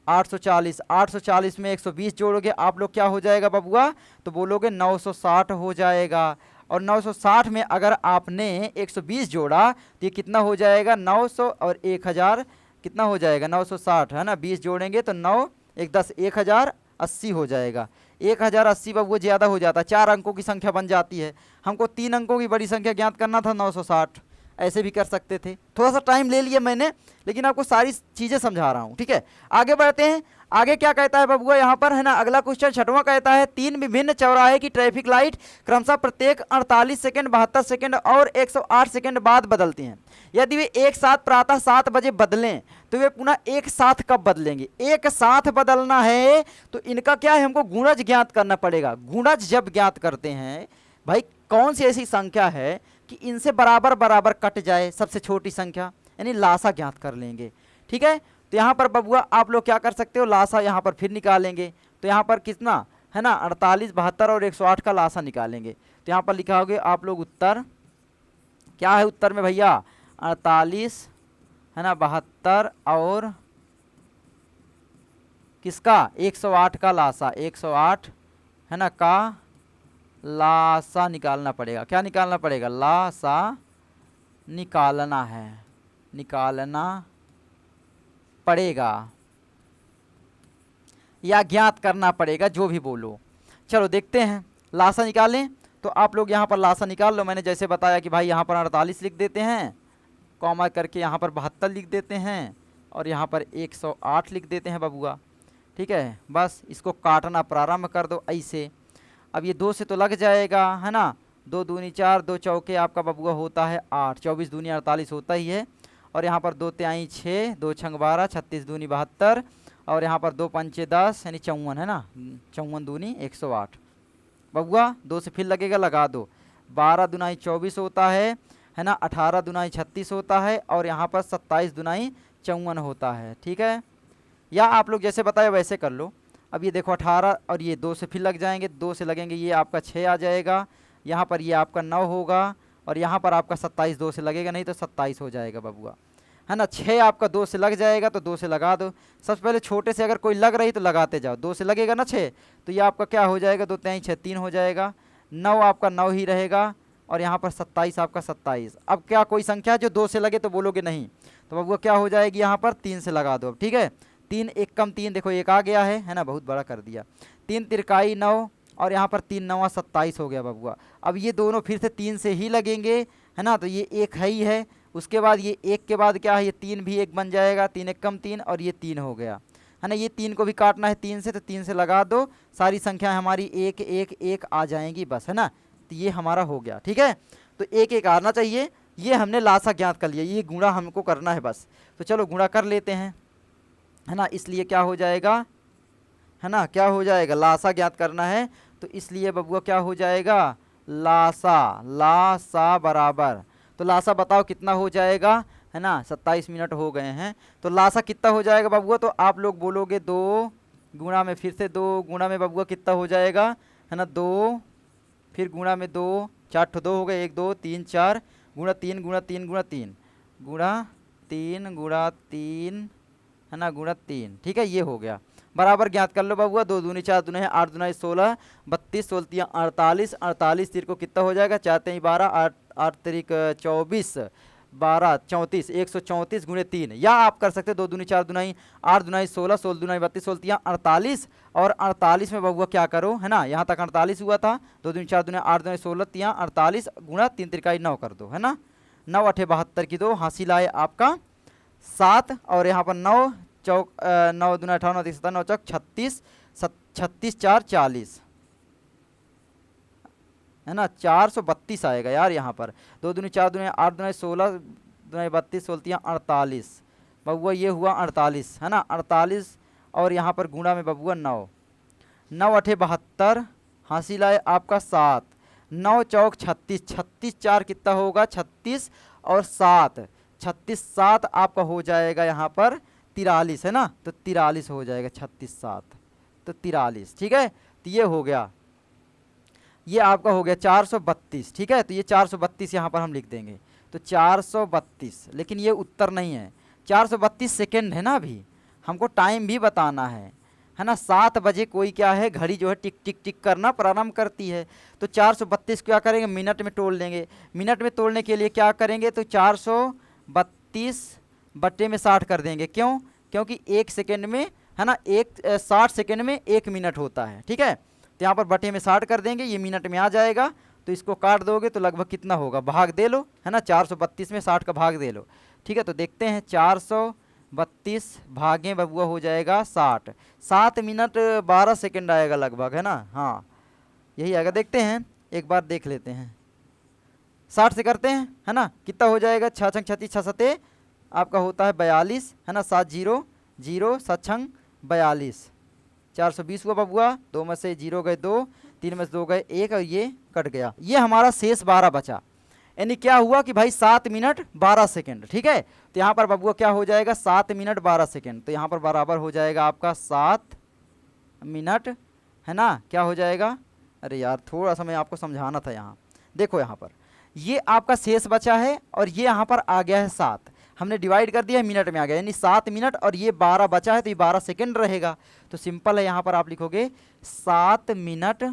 Speaker 1: 840 में 120 जोड़ोगे आप लोग क्या हो जाएगा बबुआ, तो बोलोगे 960 हो जाएगा। और 960 में अगर आपने 120 जोड़ा तो ये कितना हो जाएगा, 900 और 1000 कितना हो जाएगा, 960, है ना। 20 जोड़ेंगे तो 9 1 10, 1080 हो जाएगा। 1080 बबुआ ज़्यादा हो जाता है, 4 अंकों की संख्या बन जाती है। हमको 3 अंकों की बड़ी संख्या ज्ञात करना था, 960। ऐसे भी कर सकते थे, थोड़ा सा टाइम ले लिया मैंने, लेकिन आपको सारी चीज़ें समझा रहा हूँ। ठीक है, आगे बढ़ते हैं। आगे क्या कहता है बबुआ यहाँ पर, है ना, अगला क्वेश्चन 6वां कहता है, 3 विभिन्न चौराहे की ट्रैफिक लाइट क्रमशः प्रत्येक 48 सेकंड, 72 सेकंड और 108 सेकंड बाद बदलती हैं। यदि वे एक साथ प्रातः 7 बजे बदलें तो वे पुनः एक साथ कब बदलेंगे। एक साथ बदलना है तो इनका क्या है, हमको गुणज ज्ञात करना पड़ेगा। गुणज जब ज्ञात करते हैं भाई, कौन सी ऐसी संख्या है कि इनसे बराबर बराबर कट जाए, सबसे छोटी संख्या, यानी लासा ज्ञात कर लेंगे। ठीक है, तो यहाँ पर बबुआ आप लोग क्या कर सकते हो, लासा यहाँ पर फिर निकालेंगे। तो यहाँ पर कितना है ना, 48, 72 और 108 का लासा निकालेंगे। तो यहाँ पर लिखा होगे आप लोग उत्तर, क्या है उत्तर में भैया, 48 है ना, 72 और किसका, 108 का लासा, 108 है ना का लासा निकालना पड़ेगा। क्या निकालना पड़ेगा, लासा निकालना है, निकालना पड़ेगा या ज्ञात करना पड़ेगा, जो भी बोलो। चलो देखते हैं, लासा निकालें। तो आप लोग यहाँ पर लासा निकाल लो। मैंने जैसे बताया कि भाई यहाँ पर 48 लिख देते हैं, कॉमा करके यहाँ पर 72 लिख देते हैं, और यहाँ पर 108 लिख देते हैं बबुआ। ठीक है, बस इसको काटना प्रारंभ कर दो ऐसे। अब ये 2 से तो लग जाएगा, है ना, 2 दूनी 4, 2 चौके आपका बबुआ होता है 8, 24 दूनी 48 होता ही है। और यहाँ पर 2 तिहाई 6, 2 छंग 12, 36 दूनी 72, और यहाँ पर 2 पंचे 10 यानी 54 है ना, 54 दूनी 108। बबुआ 2 से फिर लगेगा, लगा दो। 12 दुनाई 24 होता है ना, 18 दुनाई 36 होता है और यहाँ पर 27 दुनाई 54 होता है। ठीक है, या आप लोग जैसे बताए वैसे कर लो। अब ये देखो 18 और ये 2 से फिर लग जाएंगे, 2 से लगेंगे, ये आपका 6 आ जाएगा, यहाँ पर ये आपका 9 होगा और यहाँ पर आपका 27 2 से लगेगा नहीं तो 27 हो जाएगा बबुआ, है ना। 6 आपका 2 से लग जाएगा तो 2 से लगा दो। सबसे पहले छोटे से अगर कोई लग रही तो लगाते जाओ, 2 से लगेगा ना 6 तो ये आपका क्या हो जाएगा, 2 3 6 3 हो जाएगा। 9 आपका 9 ही रहेगा और यहाँ पर 27 आपका 27। अब क्या कोई संख्या जो 2 से लगे तो बोलोगे नहीं, तो बबुआ क्या हो जाएगी, यहाँ पर 3 से लगा दो अब। ठीक है, 3 1 कम 3, देखो 1 आ गया है ना, बहुत बड़ा कर दिया। 3 तिरकाई 9 और यहाँ पर 3 9 27 हो गया बबुआ। अब ये दोनों फिर से 3 से ही लगेंगे, है ना, तो ये 1 है ही है। उसके बाद ये 1 के बाद क्या है, ये 3 भी 1 बन जाएगा, 3 1 कम 3 और ये 3 हो गया, है ना। ये 3 को भी काटना है 3 से, तो 3 से लगा दो, सारी संख्या हमारी 1 1 1 आ जाएंगी बस, है ना। तो ये हमारा हो गया। ठीक है, तो 1 1 आना चाहिए। ये हमने लासा ज्ञात कर लिया, ये गुणा हमको करना है बस। तो चलो गुणा कर लेते हैं, है ना। इसलिए क्या हो जाएगा, है ना, क्या हो जाएगा, लासा ज्ञात करना है तो इसलिए बबुआ क्या हो जाएगा, लासा। लासा बराबर, तो लासा बताओ कितना हो जाएगा, है ना। 27 मिनट हो गए हैं, तो लासा कितना हो जाएगा बबुआ, तो आप लोग बोलोगे 2 गुणा में फिर से 2 गुणा में बबुआ कितना हो जाएगा, है ना, 2 फिर गुणा में 2 4 ठो 2 हो गए, 1 2 3 4 गुणा 3 गुणा 3 गुणा 3 गुणा 3 गुणा 3, है ना, गुणा 3। ठीक है, ये हो गया। बराबर ज्ञात कर लो बबुआ, 2 दूनी 4 दूनी 8 दूनी 16 32 16 48 48 तीर को कितना हो जाएगा, 4 3 12 8 8 तरीक 24 12 34 134 गुणे 3। या आप कर सकते 2 दूनी 4 दूनी 8 दूनी 16 16 दूनी 32 16 3 48 और 48 में बबुआ क्या करो, है ना, यहाँ तक 48 हुआ था, 2 दूनी 4 दूनी 8 दूनी 16 3 48 गुणा 3 तिरकाई 9 कर दो, है ना। 9 8 72 की 2 हासिल आए आपका 7 और यहाँ पर 9 चौक 9 दूना 58 37 9 चौक 36 36 4 40, है ना, 432 आएगा यार यहाँ पर। 2 दूनी 4 दूनी 8 दूनी 16 दूनी 32 16 48 बबुआ, ये हुआ 48, है ना, 48 और यहाँ पर गुणा में बबुआ 9 9 8 72 हासिल आए आपका 7 9 चौक 36 36 4 कितना होगा 36 और 7 36 7 आपका हो जाएगा यहाँ पर 43, है ना, तो 43 हो जाएगा 36 7 तो 43। ठीक है, तो ये हो गया, ये आपका हो गया 432। ठीक है, तो ये 432 यहाँ पर हम लिख देंगे, तो 432, लेकिन ये उत्तर नहीं है, 432 सेकेंड है ना, अभी हमको टाइम भी बताना है ना। 7 बजे कोई क्या है, घड़ी जो है टिक टिक टिक करना प्रारंभ करती है, तो 432 क्या करेंगे, मिनट में तोड़ लेंगे। मिनट में तोड़ने के लिए क्या करेंगे, तो 432 बट्टे में 60 कर देंगे। क्यों, क्योंकि 1 सेकेंड में, है ना, 60 सेकेंड में 1 मिनट होता है। ठीक है, तो यहाँ पर बटे में 60 कर देंगे, ये मिनट में आ जाएगा, तो इसको काट दोगे तो लगभग कितना होगा, भाग दे लो, है ना, 432 में 60 का भाग दे लो। ठीक है, तो देखते हैं 432 भागे बबुआ हो जाएगा 60, 7 मिनट 12 सेकेंड आएगा लगभग, है ना, हाँ यही आएगा। देखते हैं, एक बार देख लेते हैं, 60 से करते हैं, है ना, कितना हो जाएगा, 6 छंग 36 6 सते आपका होता है 42, है ना, 7 0 0 7 छंग 42 420 हुआ बबुआ। 2 में से 0 गए 2, 3 में से 2 गए 1 और ये कट गया, ये हमारा शेष 12 बचा। यानी क्या हुआ कि भाई 7 मिनट 12 सेकेंड। ठीक है, तो यहाँ पर बबुआ क्या हो जाएगा, 7 मिनट 12 सेकेंड, तो यहाँ पर बराबर हो जाएगा आपका 7 मिनट, है ना, क्या हो जाएगा, अरे यार थोड़ा सा मैं आपको समझाना था। यहाँ देखो, यहाँ पर ये आपका शेष बचा है और ये यहाँ पर आ गया है 7, हमने डिवाइड कर दिया है, मिनट में आ गया, यानी 7 मिनट और ये 12 बचा है तो ये 12 सेकेंड रहेगा। तो सिंपल है, यहाँ पर आप लिखोगे 7 मिनट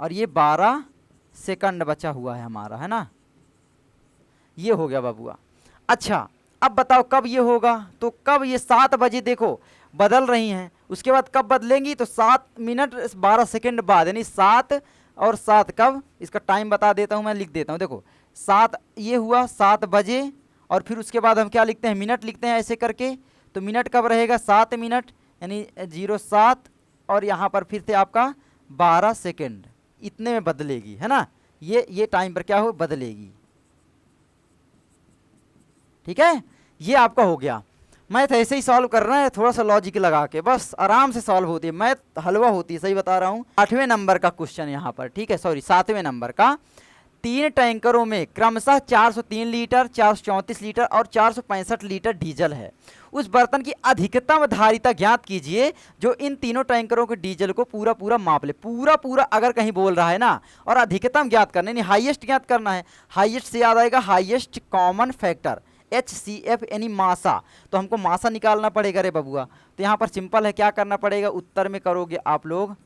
Speaker 1: और ये 12 सेकंड बचा हुआ है हमारा, है ना, ये हो गया बबुआ। अच्छा, अब बताओ कब ये होगा, तो कब ये 7 बजे देखो बदल रही हैं, उसके बाद कब बदलेंगी, तो 7 मिनट 12 सेकेंड बाद, यानी 7 और 7 कब, इसका टाइम बता देता हूँ मैं, लिख देता हूँ। देखो 7 ये हुआ 7 बजे और फिर उसके बाद हम क्या लिखते हैं, मिनट लिखते हैं ऐसे करके, तो मिनट कब रहेगा 7 मिनट यानी 07 और यहाँ पर फिर से आपका 12 सेकेंड, इतने में बदलेगी, है ना, ये टाइम पर क्या हो बदलेगी। ठीक है, ये आपका हो गया। मैथ ऐसे ही सॉल्व करना है, थोड़ा सा लॉजिक लगा के, बस आराम से सॉल्व होती है मैथ, हलवा होती है, सही बता रहा हूँ। 8वें नंबर का क्वेश्चन यहाँ पर, ठीक है, सॉरी 7वें नंबर का। 3 टैंकरों में क्रमशः 403 लीटर, 434 लीटर और 465 लीटर डीजल है। उस बर्तन की अधिकतम धारिता ज्ञात कीजिए जो इन तीनों टैंकरों के डीजल को पूरा पूरा माप ले। पूरा पूरा अगर कहीं बोल रहा है ना, और अधिकतम ज्ञात करना यानी हाईएस्ट ज्ञात करना है। हाईएस्ट से याद आएगा हाईएस्ट कॉमन फैक्टर, HCF यानी मासा। तो हमको मासा निकालना पड़ेगा रे बबुआ। तो यहाँ पर सिंपल है, क्या करना पड़ेगा, उत्तर में करोगे आप लोग,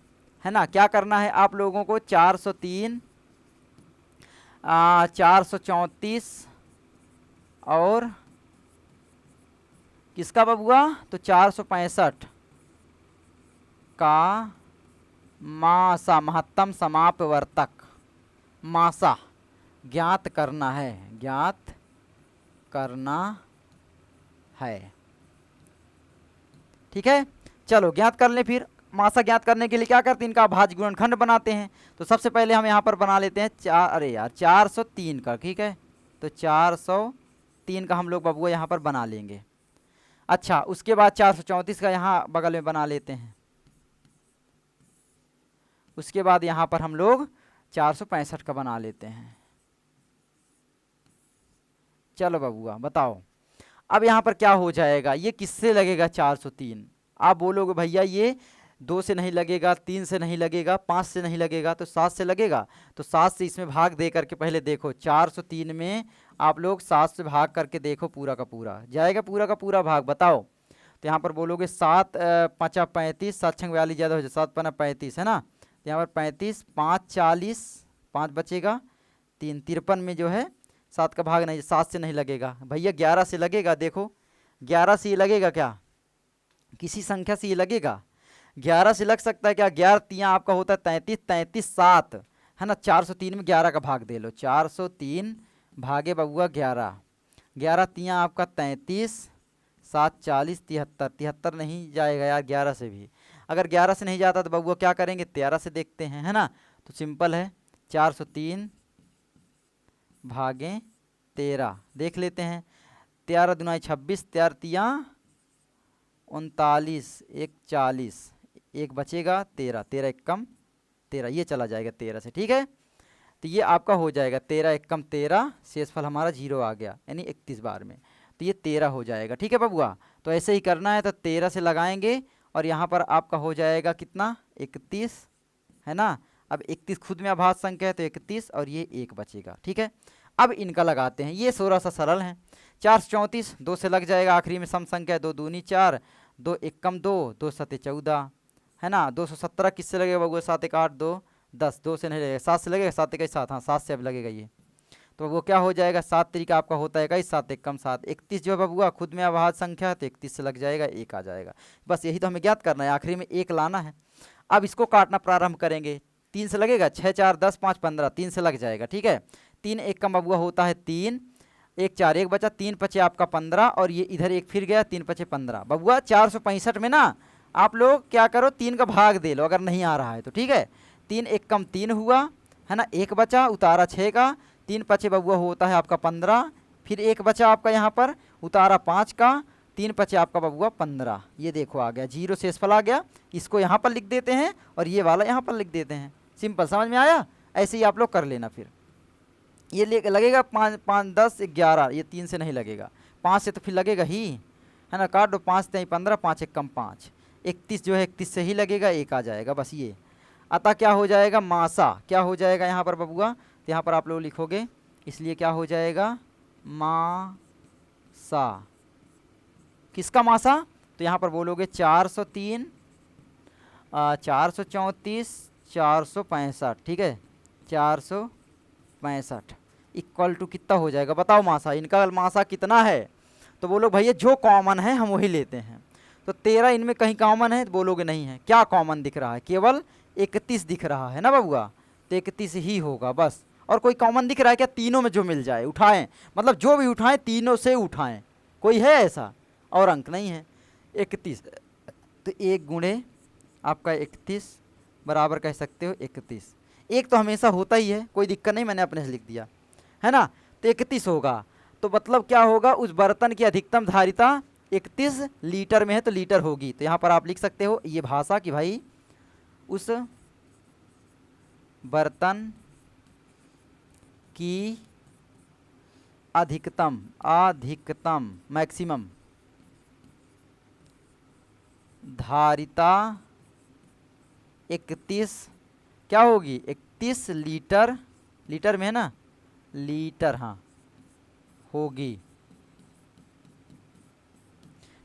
Speaker 1: है ना, क्या करना है आप लोगों को, 403, 434 और किसका बबुआ, तो 465 का मासा, महत्तम समापवर्तक मासा ज्ञात करना है, ज्ञात करना है। ठीक है, चलो ज्ञात कर लें। फिर मासा ज्ञात करने के लिए क्या करते हैं, इनका अभाज्य गुणनखंड बनाते हैं। तो सबसे पहले हम यहाँ पर बना लेते हैं 403 का, ठीक है, तो 403 का हम लोग बबुआ यहाँ पर बना लेंगे। अच्छा, उसके बाद 434 का यहाँ बगल में बना लेते हैं। उसके बाद यहाँ पर हम लोग 465 का बना लेते हैं। चलो बबुआ बताओ, अब यहाँ पर क्या हो जाएगा, ये किससे लगेगा 403, आप बोलोगे भैया ये 2 से नहीं लगेगा, 3 से नहीं लगेगा, 5 से नहीं लगेगा, तो 7 से लगेगा। तो 7 से इसमें भाग दे करके पहले देखो, 403 में आप लोग 7 से भाग करके देखो, पूरा का पूरा जाएगा, पूरा का पूरा भाग बताओ। तो यहाँ पर बोलोगे 7 5 35, 7 6 42 ज़्यादा हो जाए, 7 5 35 है ना, तो यहाँ पर 35, 5 40, 5 बचेगा, 3 53 में जो है 7 का भाग नहीं, 7 से नहीं लगेगा भैया, 11 से लगेगा। देखो 11 से ये लगेगा क्या, किसी संख्या से ये लगेगा, 11 से लग सकता है क्या, 11 तियाँ आपका होता है 33, 33 7 है ना, 403 में 11 का भाग दे लो, 403 भागे बबुआ 11, 11 तियाँ आपका 33, 7 40 73, 73 नहीं जाएगा यार 11 से भी। अगर 11 से नहीं जाता तो बबुआ क्या करेंगे, 13 से देखते हैं, है ना। तो सिंपल है, 403 भागे 13 देख लेते हैं, 13 दुनाई 26, 13 तियाँ 39, 1 40, 1 बचेगा 13, 13 1 कम 13, ये चला जाएगा 13 से, ठीक है। तो ये आपका हो जाएगा 13 1 कम 13, शेषफल हमारा 0 आ गया, यानी 31 बार में, तो ये 13 हो जाएगा, ठीक है बबुआ। तो ऐसे ही करना है, तो 13 से लगाएंगे और यहाँ पर आपका हो जाएगा कितना, 31 है ना। अब 31 खुद में अभाज्य संख्या है तो 31 और ये 1 बचेगा, ठीक है। अब इनका लगाते हैं, ये थोड़ा सा सरल है। 434 2 से लग जाएगा, आखिरी में सम संख्या है, 2 दूनी 4, 2 1 कम 2, 2 7 14 है ना। 217 किससे लगेगा बबुआ, 7 1 8 2 10, 2 से नहीं लगेगा, 7 से लगेगा, 7 1 7, हाँ 7 से अब लगेगा ये। तो वो क्या हो जाएगा, 7 तरीका आपका होता है 21, 7 1 कम 7, 31 जो है बबुआ खुद में अभाज्य संख्या है तो 31 से लग जाएगा, 1 आ जाएगा। बस यही तो हमें ज्ञात करना है, आखिरी में 1 लाना है। अब इसको काटना प्रारंभ करेंगे, 3 से लगेगा, 6 4 10 5 15, 3 से लग जाएगा, ठीक है। 3 1 का बबुआ होता है 3, 1 4 1 बचा, 3 5 आपका 15 और ये इधर 1 फिर गया, 3 5 15 बबुआ। 465 में ना आप लोग क्या करो, 3 का भाग दे लो अगर नहीं आ रहा है तो, ठीक है। 3 1 कम 3 हुआ है ना, 1 बचा, उतारा 6 का, 3 5 बबुआ होता है आपका 15, फिर 1 बचा आपका यहाँ पर, उतारा 5 का, 3 5 आपका बबुआ 15, ये देखो आ गया 0, शेषफल आ गया। इसको यहाँ पर लिख देते हैं और ये वाला यहाँ पर लिख देते हैं, सिंपल, समझ में आया। ऐसे ही आप लोग कर लेना। फिर ये लगेगा 5 5 10 11, ये 3 से नहीं लगेगा, 5 से तो फिर लगेगा ही, है ना। काट दो, 5 3 15, 5 1 कम 5, 31 जो है 31 से ही लगेगा, 1 आ जाएगा, बस ये। अतः क्या हो जाएगा, मासा क्या हो जाएगा यहाँ पर बबुआ, तो यहाँ पर आप लोग लिखोगे, इसलिए क्या हो जाएगा, मासा, किसका मासा, तो यहाँ पर बोलोगे 403 434 465, ठीक है, 465 इक्वल टू कितना हो जाएगा बताओ मासा, इनका मासा कितना है। तो बोलो भैया जो कॉमन है हम वही लेते हैं। तो 13 इनमें कहीं कॉमन है, तो बोलोगे नहीं है। क्या कॉमन दिख रहा है, केवल 31 दिख रहा है ना बबुआ, तो 31 ही होगा बस। और कोई कॉमन दिख रहा है क्या, तीनों में जो मिल जाए उठाएं, मतलब जो भी उठाएं तीनों से उठाएं, कोई है ऐसा, और अंक नहीं है। 31 तो 1 गुणे आपका 31 बराबर कह सकते हो 31, एक तो हमेशा होता ही है, कोई दिक्कत नहीं, मैंने अपने से लिख दिया है ना। तो 31 होगा, तो मतलब क्या होगा, उस बर्तन की अधिकतम धारिता 31 लीटर में है तो लीटर होगी। तो यहाँ पर आप लिख सकते हो ये भाषा कि भाई उस बर्तन की अधिकतम मैक्सिमम धारिता 31 क्या होगी, 31 लीटर, लीटर में है ना, लीटर हाँ होगी।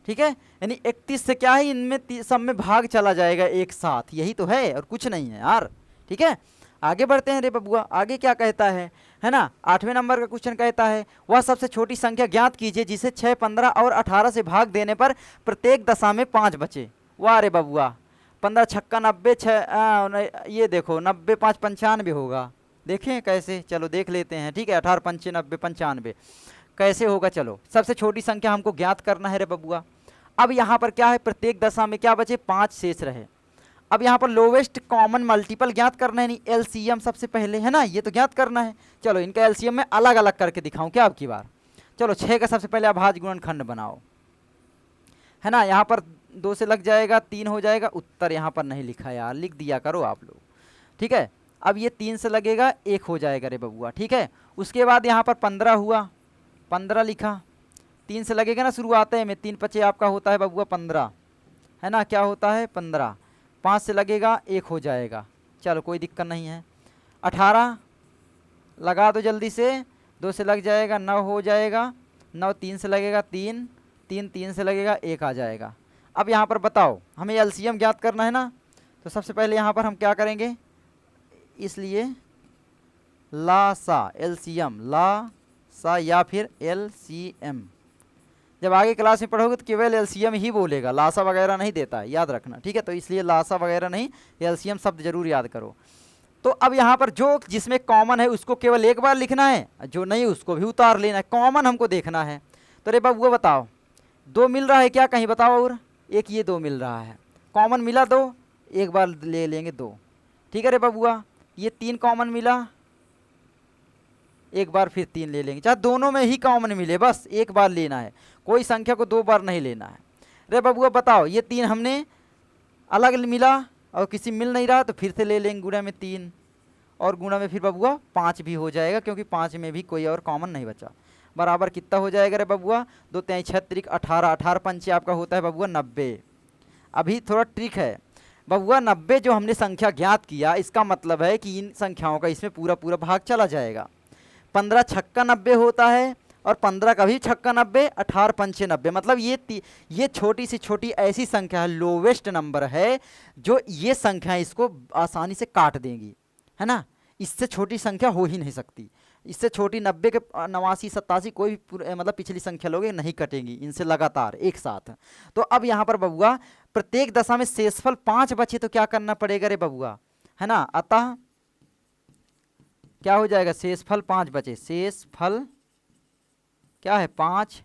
Speaker 1: ठीक है, यानी 31 से क्या है, इनमें सब में भाग चला जाएगा एक साथ, यही तो है और कुछ नहीं है यार। ठीक है, आगे बढ़ते हैं रे बबुआ, आगे क्या कहता है ना। 8वें नंबर का क्वेश्चन कहता है वह सबसे छोटी संख्या ज्ञात कीजिए जिसे 6, 15 और 18 से भाग देने पर प्रत्येक दशा में 5 बचे। वाह रे बबुआ, 15 छक्का 90, 6 ये देखो 90 5 95 होगा। देखें कैसे, चलो देख लेते हैं। ठीक है, 18 पंचे 90 95 कैसे होगा। चलो सबसे छोटी संख्या हमको ज्ञात करना है रे बबुआ। अब यहाँ पर क्या है, प्रत्येक दशा में क्या बचे, 5 शेष रहे। अब यहाँ पर लोवेस्ट कॉमन मल्टीपल ज्ञात करना है, नहीं एलसीएम सबसे पहले है ना, ये तो ज्ञात करना है। चलो इनका एलसीएम मैं अलग अलग करके दिखाऊं क्या अब की बार। चलो 6 का सबसे पहले अभाज्य गुणनखंड बनाओ, है ना। यहाँ पर 2 से लग जाएगा 3 हो जाएगा। उत्तर यहाँ पर नहीं लिखा यार, लिख दिया करो आप लोग। ठीक है, अब ये 3 से लगेगा 1 हो जाएगा रे बबुआ। ठीक है, उसके बाद यहाँ पर 15 हुआ, 15 लिखा। 3 से लगेगा ना शुरुआत में, 3 पचे आपका होता है बबुआ 15, है ना, क्या होता है 15। 5 से लगेगा 1 हो जाएगा, चलो कोई दिक्कत नहीं है। 18 लगा दो जल्दी से, 2 से लग जाएगा 9 हो जाएगा। 9 3 से लगेगा 3, 3 से लगेगा 1 आ जाएगा। अब यहाँ पर बताओ हमें एलसीएम ज्ञात करना है ना, तो सबसे पहले यहाँ पर हम क्या करेंगे, इसलिए लासा एलसीएम, लासा या फिर एलसीएम। जब आगे क्लास में पढ़ोगे तो केवल एलसीएम ही बोलेगा, लासा वगैरह नहीं देता है, याद रखना। ठीक है, तो इसलिए लासा वगैरह नहीं, एलसीएम शब्द जरूर याद करो। तो अब यहाँ पर जो जिसमें कॉमन है उसको केवल एक बार लिखना है, जो नहीं उसको भी उतार लेना है, कॉमन हमको देखना है। तो रे बाबू बताओ 2 मिल रहा है क्या कहीं, बताओ। और एक ये 2 मिल रहा है, कॉमन मिला 2, एक बार ले लेंगे 2। ठीक है रे बबुआ, ये 3 कॉमन मिला, एक बार फिर 3 ले लेंगे, चाहे दोनों में ही कॉमन मिले, बस एक बार लेना है, कोई संख्या को 2 बार नहीं लेना है। रे बबुआ बताओ ये 3 हमने अलग मिला और किसी मिल नहीं रहा, तो फिर से ले लेंगे गुणा में 3, और गुणा में फिर बबुआ 5 भी हो जाएगा, क्योंकि 5 में भी कोई और कॉमन नहीं बचा। बराबर कितना हो जाएगा रे बबुआ, 2 3 36 18, 18 पंचे आपका होता है बबुआ 90। अभी थोड़ा ट्रिक है बबुआ, 90 जो हमने संख्या ज्ञात किया, इसका मतलब है कि इन संख्याओं का इसमें पूरा पूरा भाग चला जाएगा। 15 छक्का 90 होता है, और 15 का भी छक्का 90, 18 पंचे 90, मतलब ये छोटी सी छोटी ऐसी संख्या है, लोवेस्ट नंबर है, जो ये संख्या इसको आसानी से काट देंगी, है ना। इससे छोटी संख्या हो ही नहीं सकती, इससे छोटी 90 के 89 87 कोई भी मतलब पिछली संख्या लोगे नहीं कटेंगी इनसे लगातार एक साथ। तो अब यहाँ पर बबुआ प्रत्येक दशा में शेषफल 5 बचे, तो क्या करना पड़ेगा रे बबुआ, है ना। अतः क्या हो जाएगा, शेषफल 5 बचे, शेषफल क्या है 5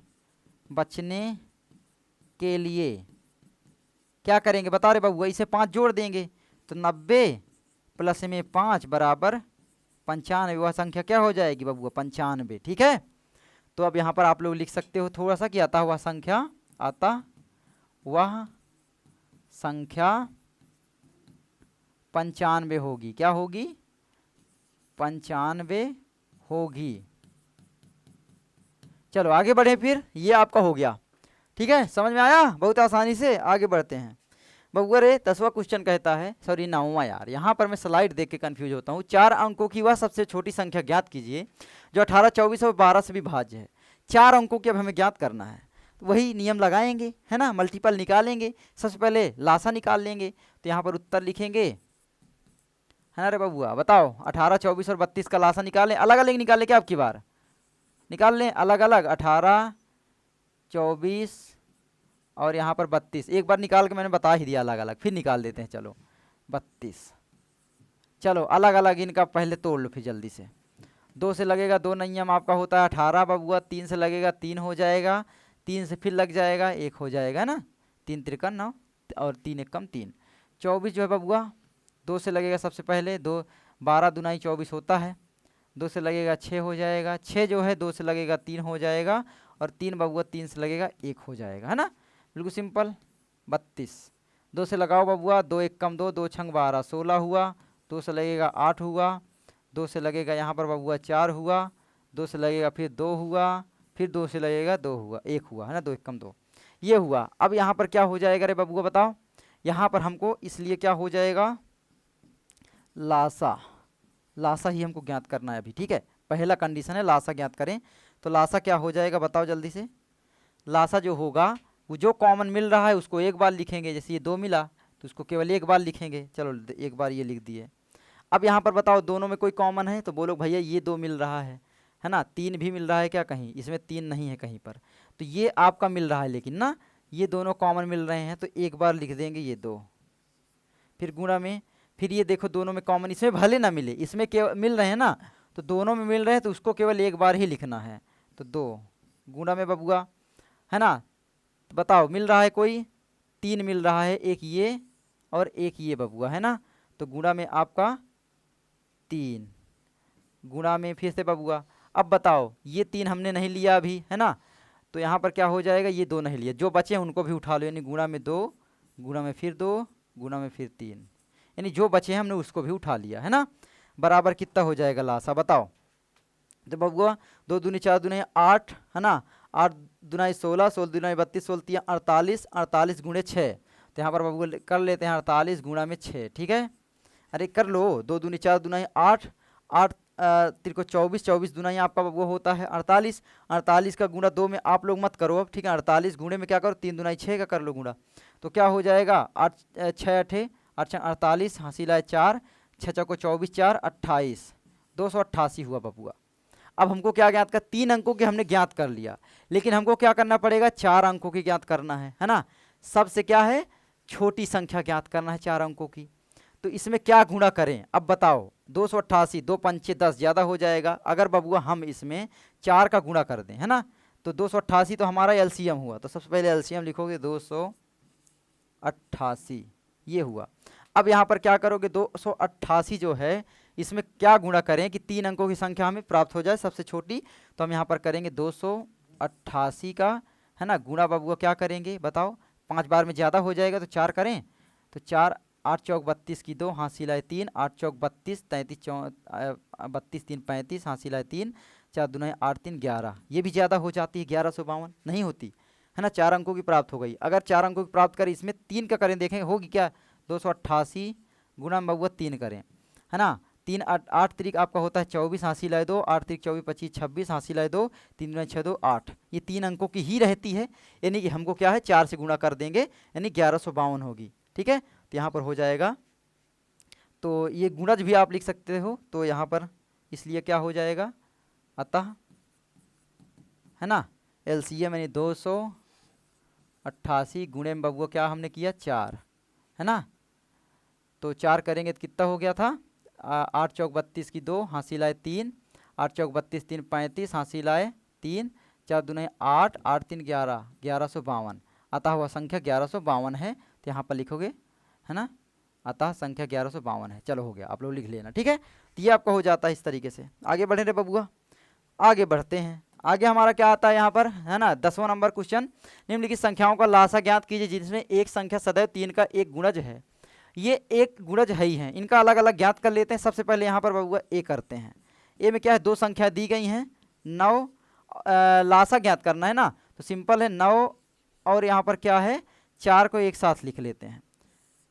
Speaker 1: बचने के लिए क्या करेंगे बता रे बबुआ, इसे 5 जोड़ देंगे, तो 90 प्लस में 5 बराबर 95, वह संख्या क्या हो जाएगी बबुआ 95। ठीक है, तो अब यहाँ पर आप लोग लिख सकते हो थोड़ा सा कि अतः वह संख्या 95 होगी, क्या होगी 95 होगी। चलो आगे बढ़े, फिर ये आपका हो गया। ठीक है, समझ में आया, बहुत आसानी से आगे बढ़ते हैं बबुआ रे। 10वां क्वेश्चन कहता है, सॉरी 9वां यार, यहाँ पर मैं स्लाइड देख के कंफ्यूज होता हूँ। 4 अंकों की वह सबसे छोटी संख्या ज्ञात कीजिए जो 18, 24 और 12 से भी भाज्य है। 4 अंकों की अब हमें ज्ञात करना है, तो वही नियम लगाएंगे, है ना, मल्टीपल निकालेंगे। सबसे पहले लासा निकाल लेंगे, तो यहाँ पर उत्तर लिखेंगे, है ना रे बबुआ। बताओ 18, 24 और 32 का लासा निकालें, अलग अलग निकालें क्या, अब की बार निकाल लें अलग अलग, 18, 24 और यहाँ पर 32, एक बार निकाल के मैंने बता ही दिया अलग अलग, फिर निकाल देते हैं। चलो 32, चलो अलग अलग इनका पहले तोड़ लो फिर जल्दी से। 2 से लगेगा 2 नियम आपका होता है 18 बबुआ, 3 से लगेगा 3 हो जाएगा, 3 से फिर लग जाएगा 1 हो जाएगा ना, 3 त्रिकन 9 और 3 एकम 3। 24 जो है बबुआ 2 से लगेगा सबसे पहले, 2 12 दूनाई 24 होता है, 2 से लगेगा 6 हो जाएगा, 6 जो है 2 से लगेगा 3 हो जाएगा, और 3 बबुआ 3 से लगेगा 1 हो जाएगा, है ना, बिल्कुल सिंपल। 32 2 से लगाओ बबुआ, 2 1 कम 2, 2 छंग 12 16 हुआ, 2 से लगेगा 8 हुआ, 2 से लगेगा यहाँ पर बबुआ 4 हुआ, 2 से लगेगा फिर 2 हुआ, फिर 2 से लगेगा 2 हुआ, 1 हुआ, है ना, 2 1 कम 2 ये हुआ। अब यहाँ पर क्या हो जाएगा रे बबुआ बताओ, यहाँ पर हमको इसलिए क्या हो जाएगा, लासा, लासा ही हमको ज्ञात करना है अभी, ठीक है, पहला कंडीशन है लासा ज्ञात करें। तो लासा क्या हो जाएगा बताओ जल्दी से, लासा जो होगा वो जो कॉमन मिल रहा है उसको एक बार लिखेंगे, जैसे ये 2 मिला तो उसको केवल एक बार लिखेंगे, चलो एक बार ये लिख दिए। अब यहाँ पर बताओ दोनों में कोई कॉमन है, तो बोलो भैया ये 2 मिल रहा है ना, 3 भी मिल रहा है क्या, कहीं इसमें 3 नहीं है कहीं पर, तो ये आपका मिल रहा है, लेकिन ना ये दोनों कॉमन मिल रहे हैं तो एक बार लिख देंगे ये 2, फिर गुणा में, फिर ये देखो दोनों में कॉमन, इसमें भले ना मिले, इसमें केवल मिल रहे हैं ना, तो दोनों में मिल रहे हैं तो उसको केवल एक बार ही लिखना है, तो 2 गुणा में बबुआ, है ना, तो बताओ मिल रहा है कोई, 3 मिल रहा है, एक ये और एक ये बबुआ, है ना, तो गुणा में आपका 3 गुणा में फिर से बबुआ। अब बताओ ये 3 हमने नहीं लिया अभी, है ना, तो यहाँ पर क्या हो जाएगा, ये 2 नहीं लिया, जो बचे हैं उनको भी उठा लो, यानी गुणा में 2 गुणा में फिर 2 गुणा में फिर 3, यानी जो बचे हैं हमने उसको भी उठा लिया, है ना, बराबर कितना हो जाएगा लासा बताओ। तो बबुआ 2 दूनी 4 दूनी 8, है ना, 8 दूनाई 16, 16 दूनाई 32, 16 3 48, 48 गुणे 6, तो यहाँ पर बबुआ कर लेते हैं 48 गुणा में 6, ठीक है, अरे कर लो, 2 दूनी 4 दूनाई 8, 8 तिरको 24, 24 दूनाई आपका वो होता है 48, 48 का गुणा 2 में आप लोग मत करो अब, ठीक है, 48 गुणे में क्या करो 3 दूनाई 6 का कर लो गुणा, तो क्या हो जाएगा 8 6 अठे 8 48, हासिल आए 4, 6 चौको 24 4 28, 288 हुआ बबुआ। अब हमको क्या ज्ञात कर, 3 अंकों के हमने ज्ञात कर लिया, लेकिन हमको क्या करना पड़ेगा, 4 अंकों की ज्ञात करना है ना, सबसे क्या है छोटी संख्या ज्ञात करना है 4 अंकों की, तो इसमें क्या गुणा करें अब बताओ, 288 2 पंचे 10 ज़्यादा हो जाएगा, अगर बबुआ हम इसमें 4 का गुणा कर दें, है ना, तो 288 तो हमारा एलसीएम हुआ, तो सबसे पहले एलसीएम लिखोगे 288 ये हुआ। अब यहाँ पर क्या करोगे, 288 जो है इसमें क्या गुणा करें कि 3 अंकों की संख्या हमें प्राप्त हो जाए सबसे छोटी, तो हम यहाँ पर करेंगे 288 का, है ना, गुणा बबुआ क्या करेंगे बताओ, 5 बार में ज़्यादा हो जाएगा तो 4 करें, तो 4 8 चौक 32 की 2 हासिल आए 3, 8 चौक 32 33 32 3 35 हासिल आए 3, 4 दूना 8 3 11, ये भी ज़्यादा हो जाती है 1152 नहीं होती, है ना, 4 अंकों की प्राप्त हो गई। अगर 4 अंकों की प्राप्त करें इसमें 3 का करें देखें होगी क्या, 288 गुणा में बबुआ 3 करें, है ना, 3 8 8 तरीक आपका होता है 24 हासिल आए 2, 8 तरीक 24 25 26 हासिल आए 2, 3 दूना 6 2 8, ये 3 अंकों की ही रहती है, यानी कि हमको क्या है 4 से गुणा कर देंगे, यानी 1152 होगी, ठीक है, तो यहाँ पर हो जाएगा, तो ये गुणज भी आप लिख सकते हो, तो यहाँ पर इसलिए क्या हो जाएगा, अतः, है ना, एलसीएम यानी 288 गुणे में बबुआ क्या हमने किया 4, है ना, तो 4 करेंगे तो कितना हो गया था, 8 चौक 32 की 2 हासिल आए 3, 8 चौक 32 3 35 हासिल आए 3, 4 दूने 8 8 3 11 1152, अतः वह संख्या 1152 है, तो यहाँ पर लिखोगे, है ना, अतः संख्या 1152 है, चलो हो गया, आप लोग लिख लेना, ठीक है, तो ये आपका हो जाता है इस तरीके से। आगे बढ़े रे बबुआ, आगे बढ़ते हैं, आगे हमारा क्या आता है यहाँ पर, है ना, 10वां नंबर क्वेश्चन, निम्नलिखित संख्याओं का लासा ज्ञात कीजिए जिसमें एक संख्या सदैव 3 का एक गुणज है, ये एक गुणज है ही है, इनका अलग अलग ज्ञात कर लेते हैं। सबसे पहले यहाँ पर बबुआ ए करते हैं, ए में क्या है 2 संख्या दी गई हैं 9, लासा ज्ञात करना है ना, तो सिंपल है 9 और यहाँ पर क्या है 4 को एक साथ लिख लेते हैं,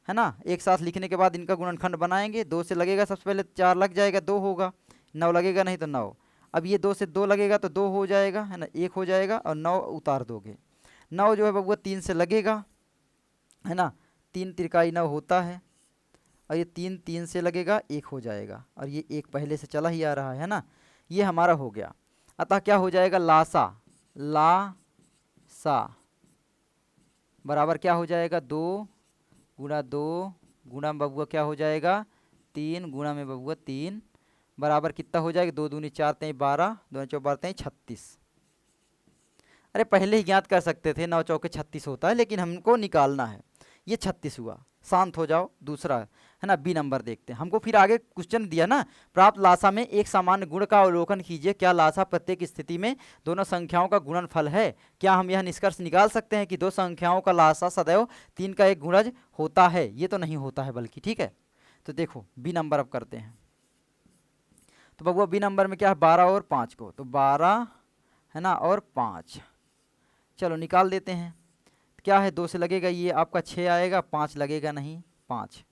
Speaker 1: है ना, एक साथ लिखने के बाद इनका गुणनखंड बनाएंगे, 2 से लगेगा सबसे पहले 4 लग जाएगा 2 होगा, 9 लगेगा नहीं तो 9, अब ये 2 से 2 लगेगा तो 2 हो जाएगा, है ना, 1 हो जाएगा और 9 उतार दोगे, 9 जो है बबुआ 3 से लगेगा, है ना, 3 तिरकाई 9 होता है, और ये 3 3 से लगेगा 1 हो जाएगा, और ये 1 पहले से चला ही आ रहा है ना, ये हमारा हो गया। अतः क्या हो जाएगा लासा, लासा बराबर क्या हो जाएगा 2 गुणा 2 गुणा में बबुआ क्या हो जाएगा 3 गुणा में बबुआ 3 बराबर कितना हो जाएगा 2 दूनी 4 तेई 12, 2 चौक 12 तेई 36। अरे पहले ही ज्ञात कर सकते थे 9 चौके 36 होता है, लेकिन हमको निकालना है, ये 36 हुआ, शांत हो जाओ। दूसरा है ना। बी नंबर देखते हैं, हमको फिर आगे क्वेश्चन दिया ना, प्राप्त लासा में एक सामान्य गुण का अवलोकन कीजिए, क्या लासा प्रत्येक स्थिति में दोनों संख्याओं का गुणनफल है। क्या हम यह निष्कर्ष निकाल सकते हैं कि दो संख्याओं का लासा सदैव 3 का एक गुणज होता है। ये तो नहीं होता है बल्कि, ठीक है। तो देखो बी नंबर अब करते हैं। तो बबुआ बी नंबर में क्या है, 12 और 5 को, तो 12 है ना और 5, चलो निकाल देते हैं। क्या है, 2 से लगेगा, ये आपका 6 आएगा, 5 लगेगा नहीं 5,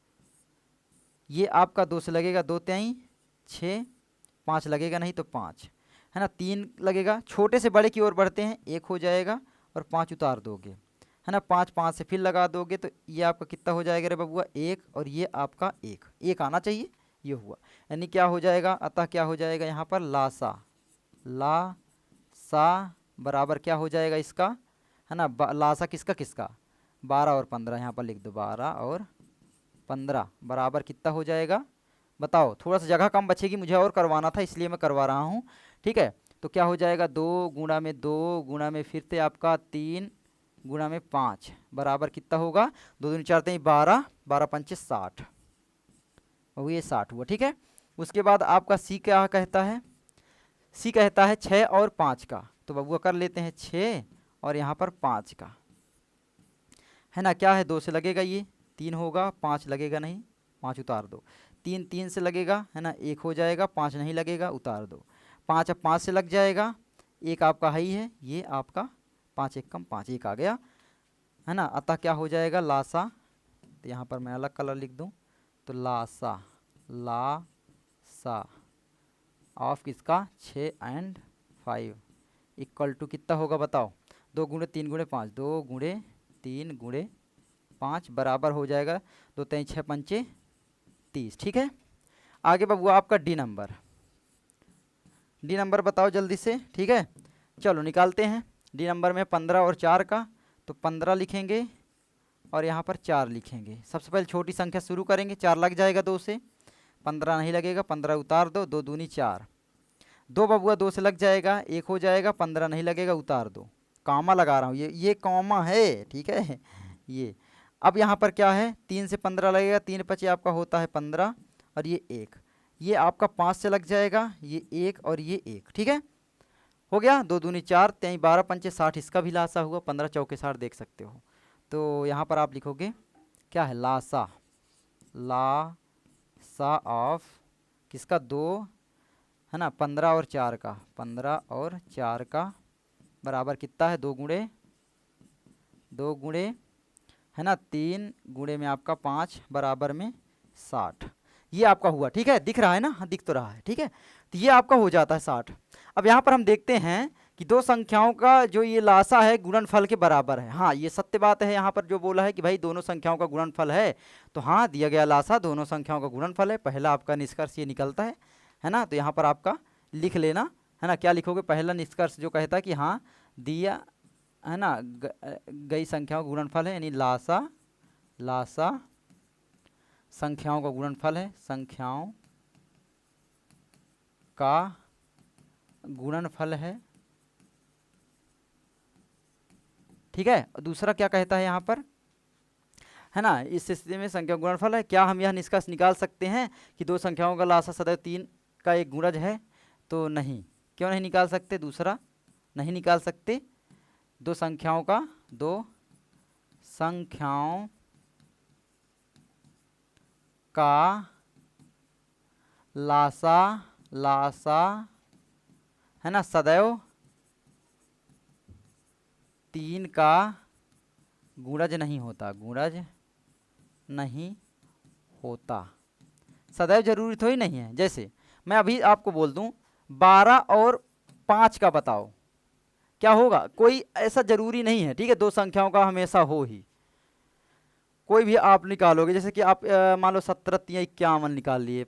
Speaker 1: ये आपका 2 से लगेगा, 2 3 6, 5 लगेगा नहीं तो 5, है ना। 3 लगेगा, छोटे से बड़े की ओर बढ़ते हैं, 1 हो जाएगा और 5 उतार दोगे, है ना। 5 5 से फिर लगा दोगे तो ये आपका कितना हो जाएगा रे बबुआ, 1, और ये आपका 1 आना चाहिए, ये हुआ। यानी क्या हो जाएगा, अतः क्या हो जाएगा यहाँ पर, लासा, लासा बराबर क्या हो जाएगा इसका, है ना। लासा किसका किसका, 12 और 15, यहाँ पर लिख दो 12 और 15 बराबर कितना हो जाएगा, बताओ। थोड़ा सा जगह कम बचेगी, मुझे और करवाना था इसलिए मैं करवा रहा हूँ, ठीक है। तो क्या हो जाएगा, 2 गुणा में 2 गुणा में फिर से आपका 3 गुणा में 5 बराबर कितना होगा, 2 दूनी 4 3 12, 12 पंचे 60, और ये 60 हुआ, ठीक है। उसके बाद आपका सी क्या कहता है, सी कहता है 6 और 5 का, तो बबुआ कर लेते हैं 6 और यहाँ पर 5 का, है ना। क्या है, 2 से लगेगा, ये 3 होगा, 5 लगेगा नहीं, 5 उतार दो, 3 3 से लगेगा, है ना, 1 हो जाएगा, 5 नहीं लगेगा, उतार दो, 5 अब 5 से लग जाएगा, 1 आपका है ही है, ये आपका 5 1 कम 5, 1 आ गया, है ना। अतः क्या हो जाएगा, लासा, तो यहाँ पर मैं अलग कलर लिख दूँ, तो लासा, लासा ऑफ किसका, 6 और 5 इक्वल टू कितना होगा बताओ, 2 गुणे 3 गुणे 5, 2 गुणे 3 गुणे 5 बराबर हो जाएगा 2 3 6 पंचे 30, ठीक है। आगे बाबू आपका डी नंबर, डी नंबर बताओ जल्दी से, ठीक है। चलो निकालते हैं। डी नंबर में 15 और 4 का, तो 15 लिखेंगे और यहाँ पर 4 लिखेंगे। सबसे पहले छोटी संख्या शुरू करेंगे, 4 लग जाएगा 2 से, 15 नहीं लगेगा, 15 उतार दो, 2 दूनी 4, 2 बबुआ 2 से लग जाएगा, 1 हो जाएगा, 15 नहीं लगेगा, उतार दो, कामा लगा रहा हूँ, ये कॉमा है, ठीक है। ये अब यहाँ पर क्या है, 3 से 15 लगेगा, 3 5 आपका होता है 15, और ये 1, ये आपका 5 से लग जाएगा, ये 1 और ये 1, ठीक है। हो गया, 2 दूनी 4 3 12 पंचे 60, इसका भी लासा हुआ, 15 चौके 60 देख सकते हो। तो यहाँ पर आप लिखोगे क्या है, लासा, लासा ऑफ किसका, 2, है ना, 15 और 4 का, 15 और 4 का बराबर कितना है, 2 गुणे, है ना, 3 गुणे में आपका 5 बराबर में 60, ये आपका हुआ, ठीक है। दिख रहा है ना, हाँ दिख तो रहा है, ठीक है। तो ये आपका हो जाता है 60। अब यहाँ पर हम देखते हैं कि दो संख्याओं का जो ये लासा है गुणनफल के बराबर है। हाँ ये सत्य बात है, यहाँ पर जो बोला है कि भाई दोनों संख्याओं का गुणनफल है, तो हाँ दिया गया लासा दोनों संख्याओं का गुणनफल है, पहला आपका निष्कर्ष ये निकलता है ना। तो यहाँ पर आपका लिख लेना, है ना। क्या लिखोगे, पहला निष्कर्ष जो कहता है कि हाँ दिया, है ना, गई संख्याओं का गुणनफल है, यानी लासा संख्याओं का गुणनफल है, संख्याओं का गुणनफल है, ठीक है। दूसरा क्या कहता है यहाँ पर, है ना, इस स्थिति में संख्या गुणनफल है। क्या हम यह निष्कर्ष निकाल सकते हैं कि दो संख्याओं का लासा सदैव 3 का एक गुणज है? तो नहीं। क्यों नहीं निकाल सकते? दूसरा नहीं निकाल सकते। दो संख्याओं का लासा है ना सदैव 3 का गुणज नहीं होता, सदैव जरूरी तो ही नहीं है। जैसे मैं अभी आपको बोल दूं 12 और 5 का बताओ क्या होगा, कोई ऐसा जरूरी नहीं है, ठीक है। दो संख्याओं का हमेशा हो ही, कोई भी आप निकालोगे, जैसे कि आप मान लो 17 या 51 निकाल लिए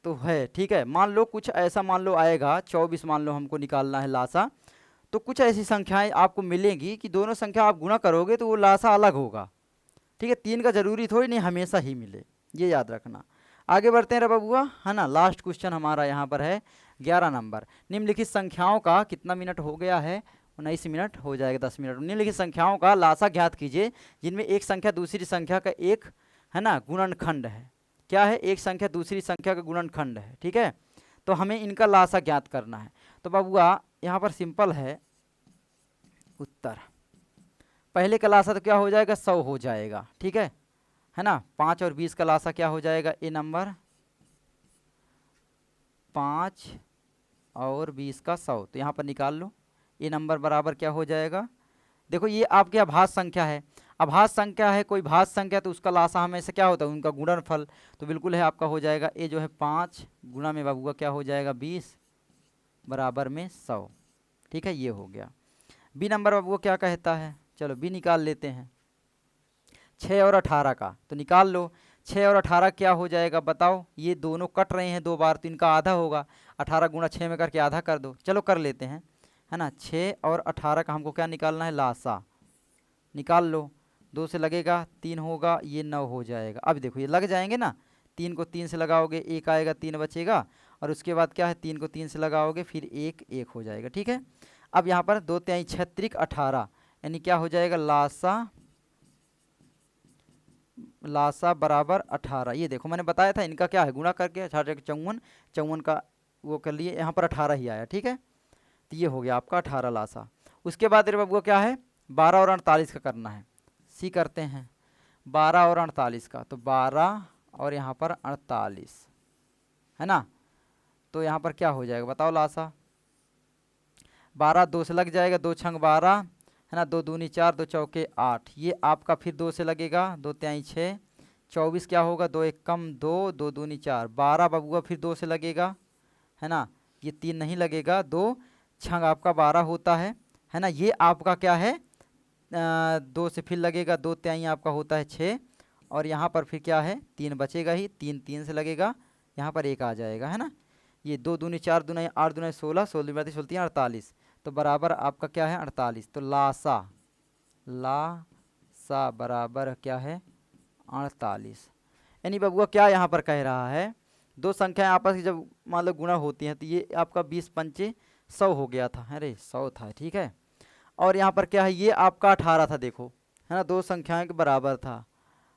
Speaker 1: तो है, ठीक है। मान लो कुछ ऐसा मान लो आएगा 24 मान लो हमको निकालना है लासा, तो कुछ ऐसी संख्याएं आपको मिलेंगी कि दोनों संख्या आप गुणा करोगे तो वो लासा अलग होगा, ठीक है। 3 का जरूरी थोड़ी नहीं हमेशा ही मिले, ये याद रखना। आगे बढ़ते हैं रे बबुआ, है ना। लास्ट क्वेश्चन हमारा यहाँ पर है 11 नंबर। निम्नलिखित संख्याओं का, कितना मिनट हो गया है, 19 मिनट हो जाएगा, 10 मिनट। निम्नलिखित संख्याओं का लासा ज्ञात कीजिए जिनमें एक संख्या दूसरी संख्या का एक, है ना, गुणनखंड है, क्या है, एक संख्या दूसरी संख्या का गुणनखंड है, ठीक है। तो हमें इनका लासा ज्ञात करना है। तो बबुआ यहाँ पर सिंपल है उत्तर, पहले का लासा तो क्या हो जाएगा, 100 हो जाएगा, ठीक है ना। 5 और 20 का लासा क्या हो जाएगा, ए नंबर 5 और 20 का 100, तो यहाँ पर निकाल लो। ए नंबर बराबर क्या हो जाएगा, देखो ये आपके अभाज्य संख्या है, अभाज्य संख्या है कोई भाज्य संख्या, तो उसका लासा हमेशा क्या होता है, उनका गुणनफल। तो बिल्कुल है आपका हो जाएगा ए जो है 5 गुणा में बबुआ क्या हो जाएगा 20 बराबर में 100, ठीक है, ये हो गया। बी नंबर बबुआ क्या कहता है, चलो बी निकाल लेते हैं। 6 और 18 का तो निकाल लो। 6 और 18 क्या हो जाएगा बताओ, ये दोनों कट रहे हैं 2 बार, तो इनका आधा होगा। 18 गुणा 6 में करके आधा कर दो, चलो कर लेते हैं, है ना। 6 और 18 का हमको क्या निकालना है, लासा। निकाल लो, 2 से लगेगा 3 होगा, ये 9 हो जाएगा। अब देखो ये लग जाएंगे ना, 3 को 3 से लगाओगे 1 आएगा, 3 बचेगा, और उसके बाद क्या है 3 को 3 से लगाओगे फिर 1 1 हो जाएगा, ठीक है। अब यहाँ पर 2 तिहाई 36 18, यानी क्या हो जाएगा, लासा बराबर 18। ये देखो मैंने बताया था इनका क्या है, गुणा करके 18 54, 54 का वो कर लिए, यहाँ पर 18 ही आया, ठीक है। तो ये हो गया आपका 18 लासा। उसके बाद रे बबुआ क्या है, 12 और 48 का करना है। सी करते हैं 12 और 48 का, तो 12 और यहाँ पर 48, है ना। तो यहाँ पर क्या हो जाएगा बताओ लासा, 12 2 से लग जाएगा, 2 छंग 12, है ना, 2 दूनी 4, 2 चौके 8, ये आपका फिर 2 से लगेगा, 2 तिहाई 6, 24 क्या होगा, 2 एक कम 2, 2 दूनी 4, 12 बबुआ फिर 2 से लगेगा, है ना, ये 3 नहीं लगेगा, 2 छंग आपका 12 होता है ना। ये आपका क्या है 2 से फिर लगेगा, 2 तिहाई आपका होता है 6, और यहाँ पर फिर क्या है 3 बचेगा ही, 3 3 से लगेगा, यहाँ पर 1 आ जाएगा, है ना। ये 2 दूनी 4 दूनी 8 दूनी 16, 16 32 16 48, तो बराबर आपका क्या है 48। तो लासा बराबर क्या है 48। यानी बबुआ क्या यहाँ पर कह रहा है, दो संख्याएं आपस की जब मान लो गुणा होती हैं, तो ये आपका 20 पंचे 100 हो गया था, अरे 100 था, ठीक है। और यहाँ पर क्या है, ये आपका 18 था, देखो, है ना, दो संख्याएं के बराबर था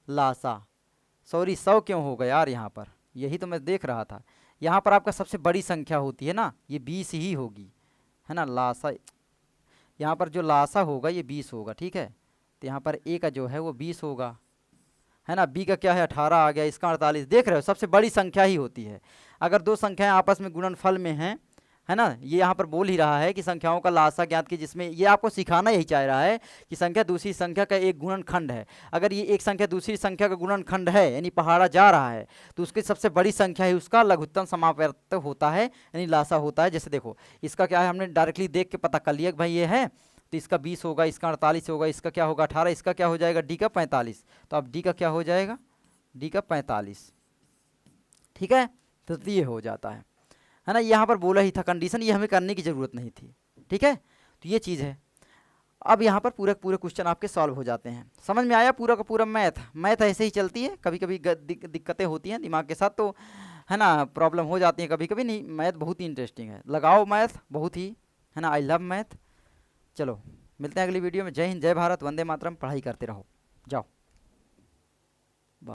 Speaker 1: लासा, सॉरी 100 क्यों हो गया यार, यहाँ पर यही तो मैं देख रहा था। यहाँ पर आपका सबसे बड़ी संख्या होती है ना, ये 20 ही होगी, है ना। लासा यहाँ पर जो लासा होगा ये 20 होगा, ठीक है। तो यहाँ पर ए का जो है वो 20 होगा, है ना। बी का क्या है 18 आ गया, इसका 48, देख रहे हो सबसे बड़ी संख्या ही होती है। अगर दो संख्याएं आपस में गुणनफल में हैं, है ना, ये यहाँ पर बोल ही रहा है कि संख्याओं का लासा ज्ञात की, जिसमें ये आपको सिखाना यही चाह रहा है कि संख्या दूसरी संख्या का एक गुणनखंड है। अगर ये एक संख्या दूसरी संख्या का गुणनखंड है, यानी पहाड़ा जा रहा है, तो उसकी सबसे बड़ी संख्या है उसका लघुत्तम समावर्त होता है, यानी लासा होता है। जैसे देखो इसका क्या है, हमने डायरेक्टली देख के पता कर लिया कि भाई ये है, तो इसका 20 होगा, इसका 48 होगा, इसका क्या होगा 18, इसका क्या हो जाएगा डी का 45। तो अब डी का क्या हो जाएगा, डी का 45, ठीक है। तो ये हो जाता है ना। यहाँ पर बोला ही था कंडीशन, ये हमें करने की ज़रूरत नहीं थी, ठीक है। तो ये चीज़ है। अब यहाँ पर पूरे पूरे क्वेश्चन आपके सॉल्व हो जाते हैं। समझ में आया पूरा का पूरा मैथ ऐसे ही चलती है, कभी कभी दिक्कतें होती हैं दिमाग के साथ, तो है ना, प्रॉब्लम हो जाती है कभी कभी। नहीं, मैथ बहुत ही इंटरेस्टिंग है, लगाओ मैथ बहुत ही, है ना। I love math. चलो मिलते हैं अगली वीडियो में। जय हिंद, जय भारत, वंदे मातरम। पढ़ाई करते रहो, जाओ।